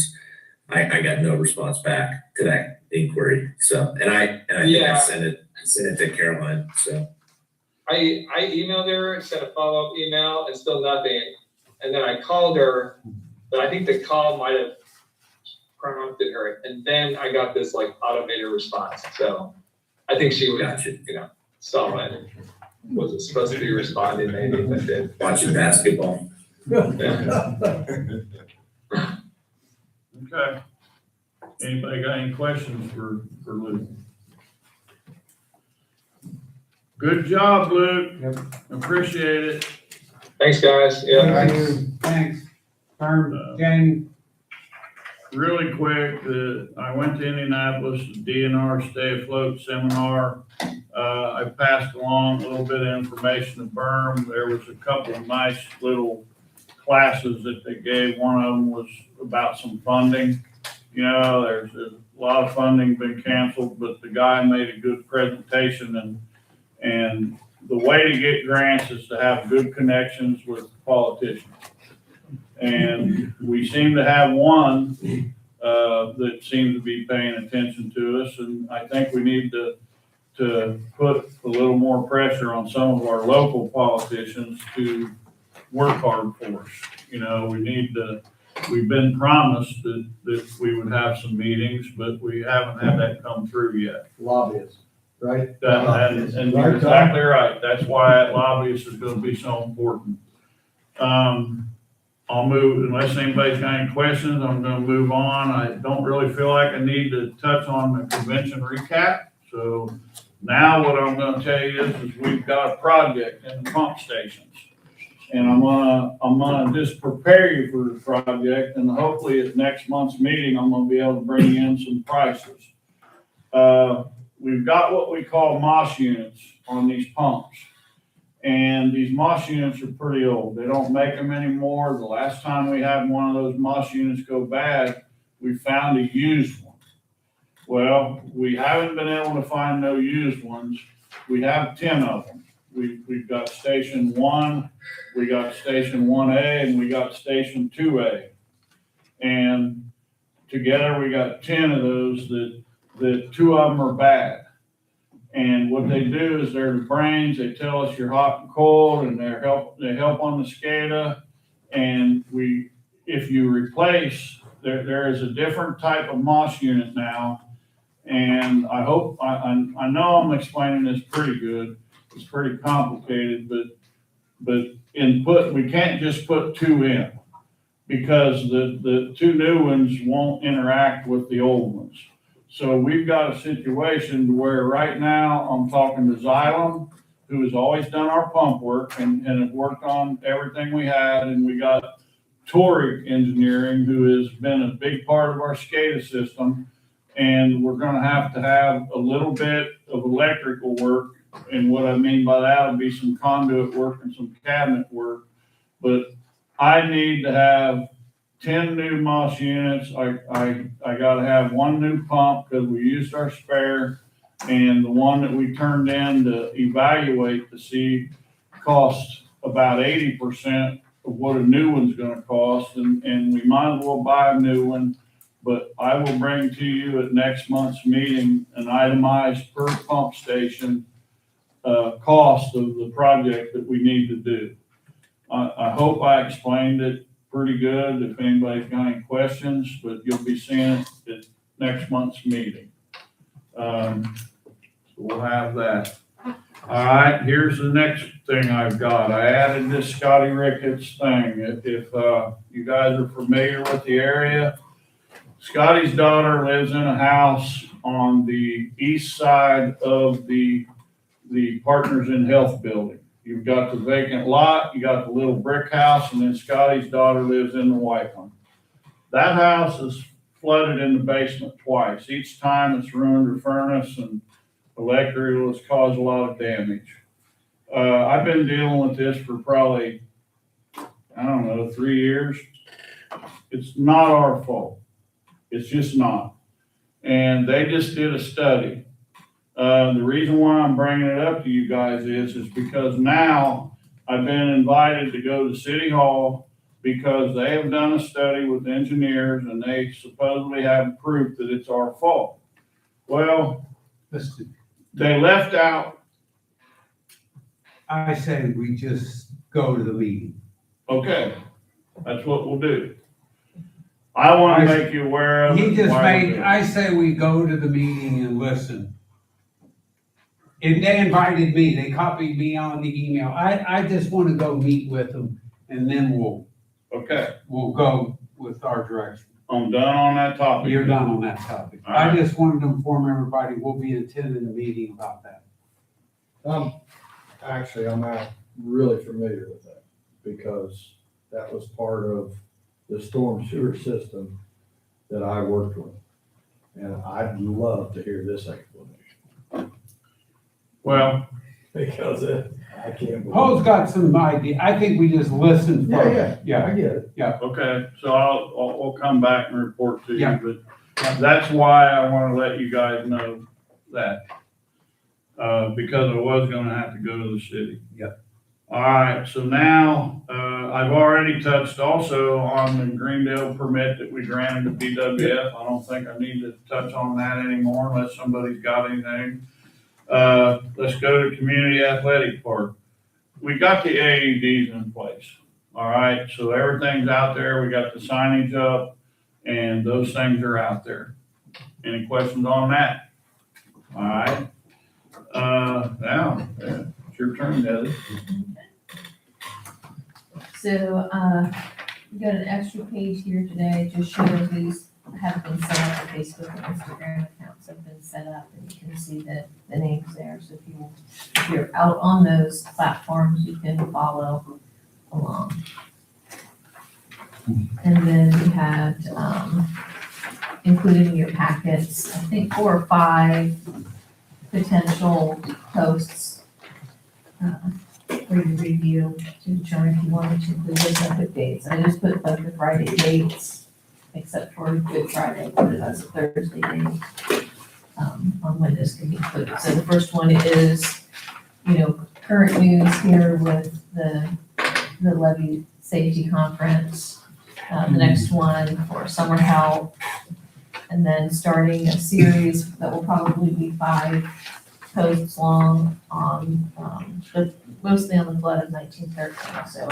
I got no response back to that inquiry. So, and I think I sent it to Caroline. So
I emailed her, sent a follow-up email, and still nothing. And then I called her, but I think the call might have prompted her. And then I got this like automated response. So I think she was, saw it. Wasn't supposed to be responding, maybe, but did.
Watching basketball.
Okay. Anybody got any questions for Luke? Good job, Luke.
Yep.
Appreciate it.
Thanks, guys. Yeah.
Thanks. Berm, Jamie.
Really quick, I went to Indianapolis, the DNR Stay Afloat seminar. I passed along a little bit of information to Berm. There was a couple of nice little classes that they gave. One of them was about some funding. You know, there's a lot of funding been canceled, but the guy made a good presentation, and the way to get grants is to have good connections with politicians. And we seem to have one that seems to be paying attention to us, and I think we need to put a little more pressure on some of our local politicians to work hard for us. You know, we've been promised that we would have some meetings, but we haven't had that come through yet.
Lobbyists, right?
And you're exactly right. That's why that lobbyist is gonna be so important. I'll move, unless anybody's got any questions, I'm gonna move on. I don't really feel like I need to touch on the convention recap. So now what I'm gonna tell you is we've got a project in the pump stations. And I'm gonna just prepare you for the project, and hopefully at next month's meeting, I'm gonna be able to bring in some prices. We've got what we call MOS units on these pumps. And these MOS units are pretty old. They don't make them anymore. The last time we had one of those MOS units go bad, we found a used one. Well, we haven't been able to find no used ones. We have 10 of them. We've got station 1, we got station 1A, and we got station 2A. And together we got 10 of those that 2 of them are bad. And what they do is they're the brains, they tell us you're hot and cold, and they help on the SCADA. And if you replace, there is a different type of MOS unit now. And I hope, I know I'm explaining this pretty good, it's pretty complicated, but we can't just put two in, because the two new ones won't interact with the old ones. So we've got a situation where right now I'm talking to Xylem, who has always done our pump work and have worked on everything we had. And we got Toric Engineering, who has been a big part of our SCADA system. And we're gonna have to have a little bit of electrical work. And what I mean by that would be some conduit work and some cabinet work. But I need to have 10 new MOS units. I gotta have one new pump because we used our spare, and the one that we turned in to evaluate to see costs about 80% of what a new one's gonna cost, and we might as well buy a new one. But I will bring to you at next month's meeting an itemized per pump station cost of the project that we need to do. I hope I explained it pretty good, if anybody's got any questions, but you'll be seeing it at next month's meeting. So we'll have that. All right, here's the next thing I've got. I added this Scotty Ricketts thing. If you guys are familiar with the area, Scotty's daughter lives in a house on the east side of the Partners in Health building. You've got the vacant lot, you got the little brick house, and then Scotty's daughter lives in the white one. That house is flooded in the basement twice. Each time it's ruined her furnace, and electrical has caused a lot of damage. I've been dealing with this for probably, 3 years. It's not our fault. It's just not. And they just did a study. The reason why I'm bringing it up to you guys is because now I've been invited to go to City Hall because they have done a study with engineers and they supposedly have proof that it's our fault. Well, they left out.
I say we just go to the meeting.
Okay, that's what we'll do. I want to make you aware of it.
I say we go to the meeting and listen. And they invited me, they copied me on the email. I just want to go meet with them, and then we'll go with our direction.
I'm done on that topic.
You're done on that topic.
All right.
I just wanted to inform everybody, we'll be attending a meeting about that.
Actually, I'm not really familiar with that, because that was part of the storm sewer system that I worked with. And I'd love to hear this explanation.
Well,
because I can't believe.
Paul's got some idea. I think we just listen first.
Yeah, I get it.
okay, so we'll come back and report to you,
Yeah.
but that's why I want to let you guys know that. Because I was gonna have to go to the city.
Yep.
All right, so now, I've already touched also on the Greendale permit that we granted to BWF. I don't think I need to touch on that anymore unless somebody's got anything. Let's go to Community Athletic Park. We got the AEDs in place, all right? So everything's out there. We got the signage up and those things are out there. Any questions on that? All right. Now, it's your turn, Heather.
So, we got an extra page here today, just showing these have been set up, the Facebook and Instagram accounts have been set up, and you can see the names there, so if you're out on those platforms, you can follow along. And then we had, included in your packets, I think 4 or 5 potential posts, for your review to determine if you wanted to include those other dates. I just put both the Friday dates, except for Good Friday, put it as a Thursday date, on when this can be included. So the first one is, current news here with the levy safety conference. The next one for summer help, and then starting a series that will probably be 5 posts long on, mostly on the flood of 1913, so,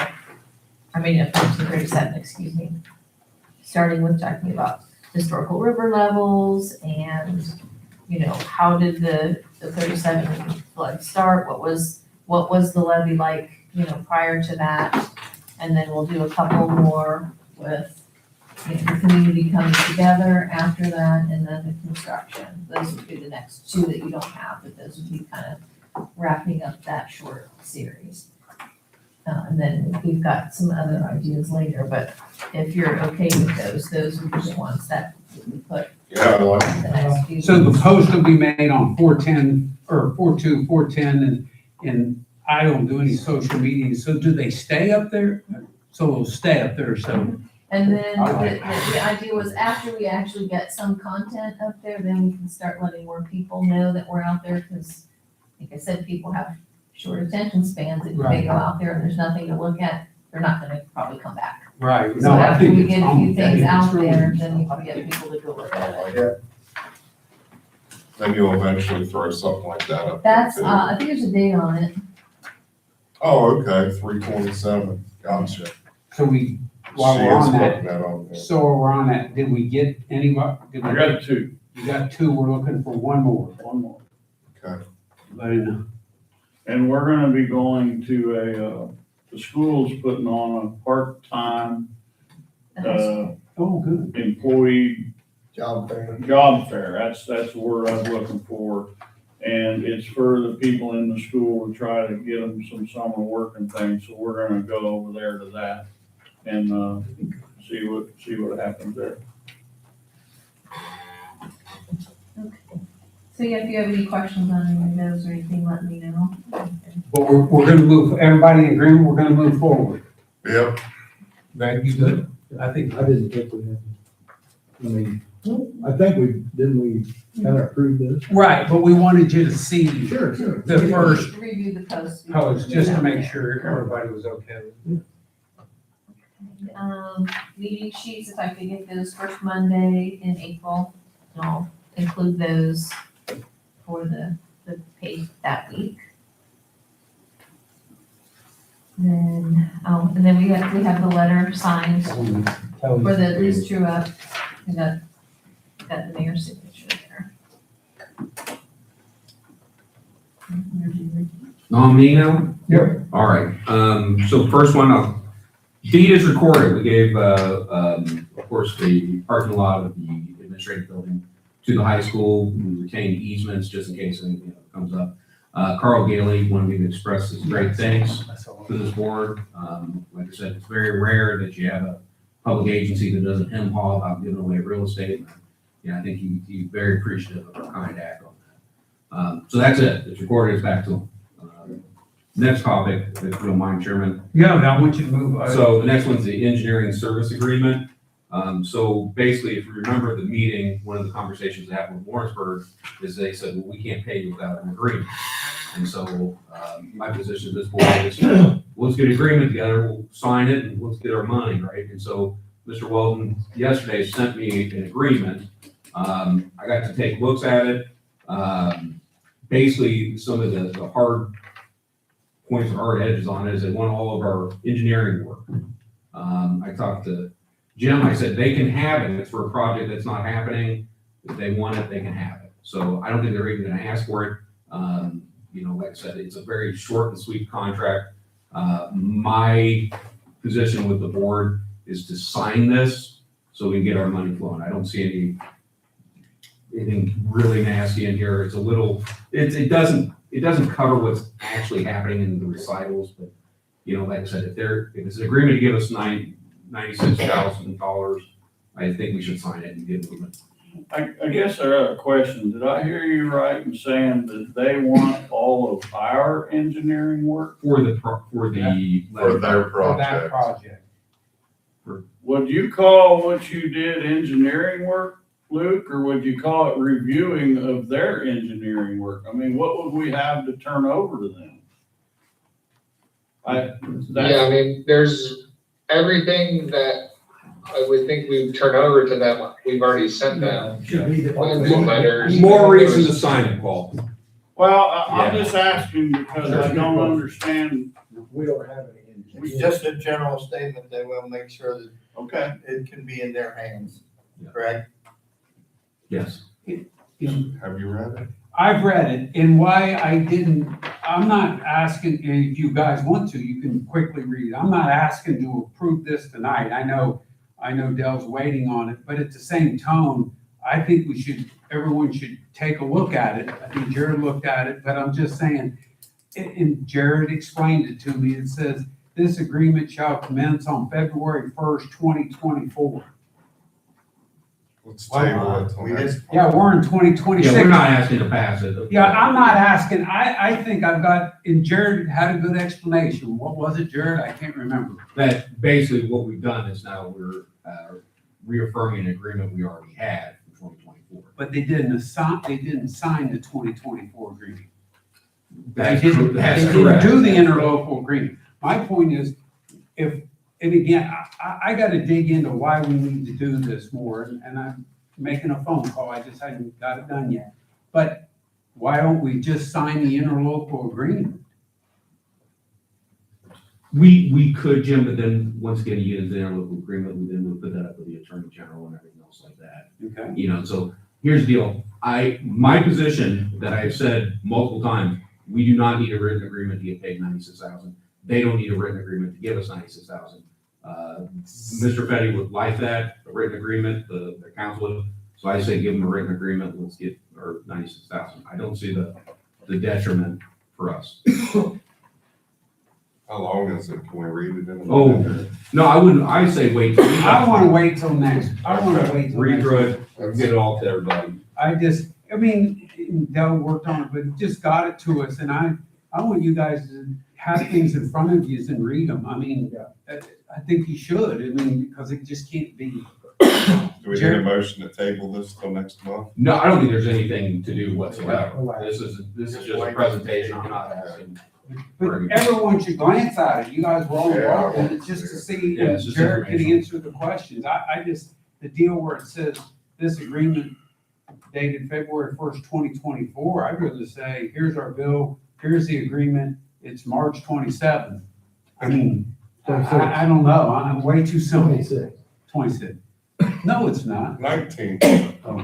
I mean, of 1937, excuse me. Starting with talking about historical river levels and, you know, how did the 37 flood start? What was the levee like, you know, prior to that? And then we'll do a couple more with, you know, the community coming together after that, and then the construction. Those would be the next two that you don't have, but those would be kind of wrapping up that short series. And then we've got some other ideas later, but if you're okay with those would be the ones that we put
Yeah, I like
the next few.
So the post will be made on 410, or 42, 410, and I don't do any social media, so do they stay up there? So it'll stay up there, so,
And then the idea was after we actually get some content up there, then we can start letting more people know that we're out there, because like I said, people have short attention spans. If they go out there and there's nothing to look at, they're not gonna probably come back.
right.
So
No, I
after
think
we
it's
get a
on-
few things
it's
out
really-
there, then we can get people to go look at it.
Then you'll eventually throw something like that up. there,
That's,
too.
I think there's a date on it.
Oh, okay, 3/27, gotcha.
So we, while
She
we're
is
on that,
putting that on there.
so while we're on that, did we get anybody?
I got two,
You got two, we're looking for one more.
one more.
Okay.
Let me know.
And we're gonna be going to the school's putting on a part-time,
Oh, good.
employee
Job fair.
job fair. That's the word I was looking for. And it's for the people in the school to try to get them some summer work and things. So we're gonna go over there to that and, see what happens there.
Okay. So yeah, if you have any questions on any of those or anything, let me know.
But we're gonna move, everybody in agreement, we're gonna move forward.
Yep,
Greg, you good? I think,
I didn't think we had, I mean, I think didn't we kind of approve this?
right, but we wanted you to see
Sure.
the first
Review the post.
post, just to make sure everybody was okay with it.
Meeting sheets, if I could get those first Monday in April, and I'll include those for the page that week. Then, and then we have the letter signed for the lease true up, and got the mayor's signature there.
On me now?
Yep.
All right, so first one, deed is recorded. We gave, of course, the parking lot of the administrative building to the high school. We retained easements just in case anything comes up. Carl Gailey wanted me to express his great thanks to this board. Like I said, it's very rare that you have a public agency that doesn't hem-haw about giving away real estate. Yeah, I think he's very appreciative of our kind act on that. So that's it. It's recorded. It's back to him. Next topic, if you don't mind, Chairman.
Yeah, I want you to move.
So the next one's the engineering service agreement. So basically, if you remember the meeting, one of the conversations that happened with Warrensburg is they said, well, we can't pay you without an agreement. And so, my position at this point is, let's get an agreement together, we'll sign it, and let's get our money, right? And so, Mr. Weldon yesterday sent me an agreement. I got to take looks at it. Basically, some of the hard points or hard edges on it is they want all of our engineering work. I talked to Jim, I said, they can have it, it's for a project that's not happening, if they want it, they can have it. So I don't think they're even gonna ask for it. Like I said, it's a very short and sweet contract. My position with the board is to sign this so we can get our money flowing. I don't see anything really nasty in here. It's a little, it doesn't cover what's actually happening in the recitals, but, like I said, if it's an agreement to give us $96,000, I think we should sign it and give them it.
I guess I got a question. Did I hear you right in saying that they want all of our engineering work?
For their
for their
For that
project.
project.
Would you call what you did engineering work, Luke, or would you call it reviewing of their engineering work? I mean, what would we have to turn over to them?
Yeah, I mean, there's everything that I would think we would turn over to them, we've already sent them.
Should be the.
Letters.
More reason to sign it, Paul.
Well, I'm just asking because I don't understand.
We don't have any.
It's just a general statement, they will make sure that
Okay.
it can be in their hands,
Yeah.
correct?
Yes.
Have you read it?
I've read it, and why I didn't, I'm not asking, and if you guys want to, you can quickly read. I'm not asking to approve this tonight. I know Dell's waiting on it, but at the same tone, I think everyone should take a look at it. I think Jared looked at it, but I'm just saying, and Jared explained it to me. It says, this agreement shall commence on February 1st, 2024.
Let's
Why
table
not?
it till
We
next.
just-
Yeah, we're in 2026.
Yeah, we're not asking to pass it.
Yeah, I'm not asking, I think I've got, and Jared had a good explanation. What was it, Jared? I can't remember.
That basically what we've done is now we're reaffirming an agreement we already had from 2024.
But they didn't sign the 2024 agreement.
That's
They didn't
correct.
do the interlocal agreement. My point is, and again, I gotta dig into why we need to do this more, and I'm making a phone call, I just hadn't got it done yet. But why don't we just sign the interlocal agreement?
We could, Jim, but then once again, you get into the interlocal agreement, we then would put that up with the Attorney General and everything else like that.
Okay.
So here's the deal. My position that I've said multiple times, we do not need a written agreement to get paid $96,000. They don't need a written agreement to give us $96,000. Mr. Fetty would like that, a written agreement, the council would. So I say give them a written agreement, let's get our $96,000. I don't see the detriment for us.
How long is it? Can we read it in?
Oh, no, I wouldn't, I say wait.
I wanna wait till next,
Read through it, get it all to everybody.
Dell worked on it, but just got it to us, and I want you guys to have things in front of you and read them. I think you should, because it just can't be.
Do we need a motion to table this till next month?
No, I don't think there's anything to do whatsoever. This is just a presentation, I'm not asking.
But everyone should glance at it. You guys were all involved in it, just to see
Yeah, it's
if
just
Jared could
information.
answer the questions. The deal where it says this agreement dated February 1st, 2024, I'd rather say, here's our bill, here's the agreement, it's March 27th. I don't know, I'm way too simple. 26. No, it's not.
19.
I'm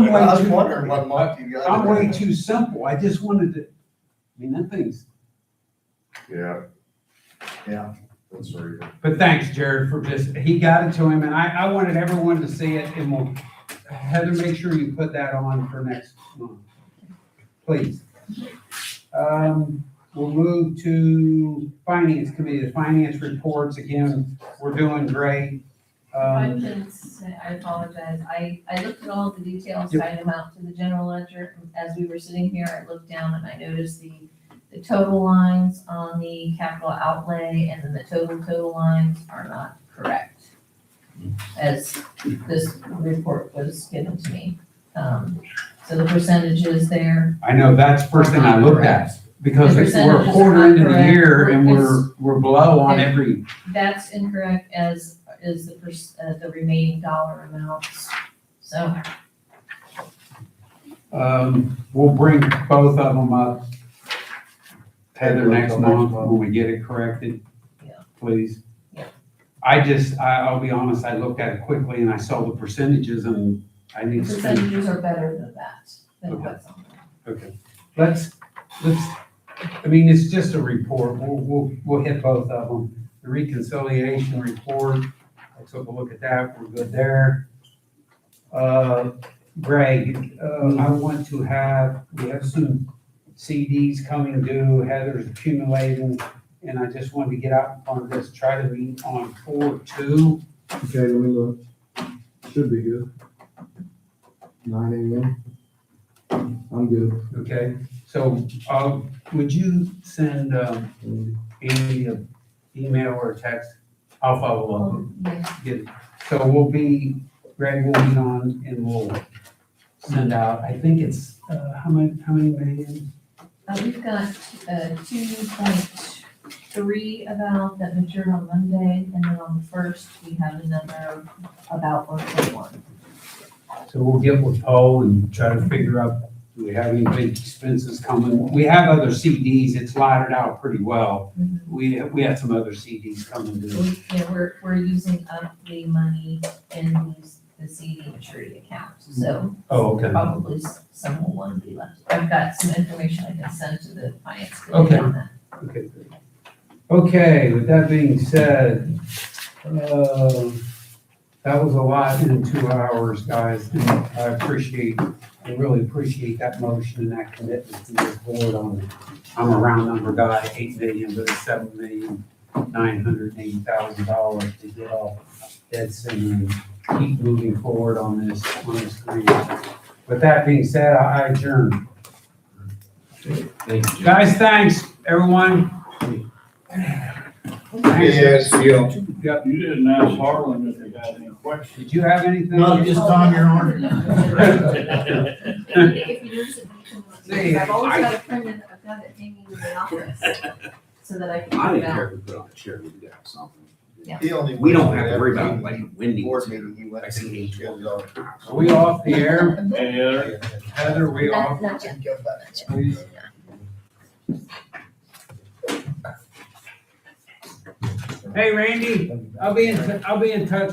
way
I was
too.
wondering what month you got.
I'm way too simple. I just wanted to, that thing's,
Yeah.
Yeah.
That's right.
but thanks, Jared, for he got it to him, and I wanted everyone to see it, and we'll, Heather, make sure you put that on for next month, please. We'll move to Finance Committee, the finance reports, again, we're doing great.
I can say, I apologize, I looked at all of the details,
Yep.
tied them out to the general ledger. As we were sitting here, I looked down and I noticed the total lines on the capital outlay and then the total lines are not correct, as this report was given to me. So the percentages there,
I know, that's the first thing I looked at, because
The
we're a
percentages
quarter
are
into the
correct.
year, and we're below on
Okay.
every,
that's incorrect, as is the remaining dollar amounts. So,
we'll bring both of them up, Heather, next month when we get it corrected.
Yeah.
Please.
Yeah.
I'll be honest, I looked at it quickly and I saw the percentages and I need to spend.
percentages are better than that, than
Okay.
what's on there.
Okay, let's, it's just a report, we'll hit both of them. The reconciliation report, I took a look at that, we're good there. Greg, I want to we have some CDs coming due, Heather's accumulating, and I just wanted to get out in front of this, try to meet on 4/2.
Okay, let me look. Should be good. 9 a.m. I'm good.
Okay, so, would you send, Amy an email or a text? I'll follow up.
Yeah.
Get it. So Greg will meet on and we'll send out, I think it's, how many million?
We've got, 2.3 about that matured on Monday, and then on the first, we have another about 1.1.
So we'll get with Paul and try to figure out Do we have any big expenses coming? We have other CDs, it's laddered out pretty well. We had some other CDs coming due.
We're using up the money in the CD maturity account, so
Oh, okay.
probably some will want to be left. I've got some information I can send to the finance
Okay.
committee on that.
Okay, good. Okay, with that being said, that was a lot in 2 hours, guys, and I really appreciate that motion and that commitment to this board on it. I'm a round number guy, 8 million, but it's $7,980,000 to get off debts and keep moving forward on this grant. With that being said, I adjourn.
Thank you, Jim.
Guys, thanks, everyone.
Yes, you.
Yep.
You didn't ask Harlan if he had any questions.
Did you have anything?
No, just on your own.
If you notice it,
See,
I've always got it printed, I've got it hanging in the office, so that I can
I
print
didn't
it
care
out.
if we put on a chair, we could have something.
He only
We don't
went
have to worry about like windy.
board meeting, he went
I
to.
see each one.
Are we off the air?
Hey, Heather.
Heather, we off?
Not yet.
Please. Hey, Randy, I'll be in touch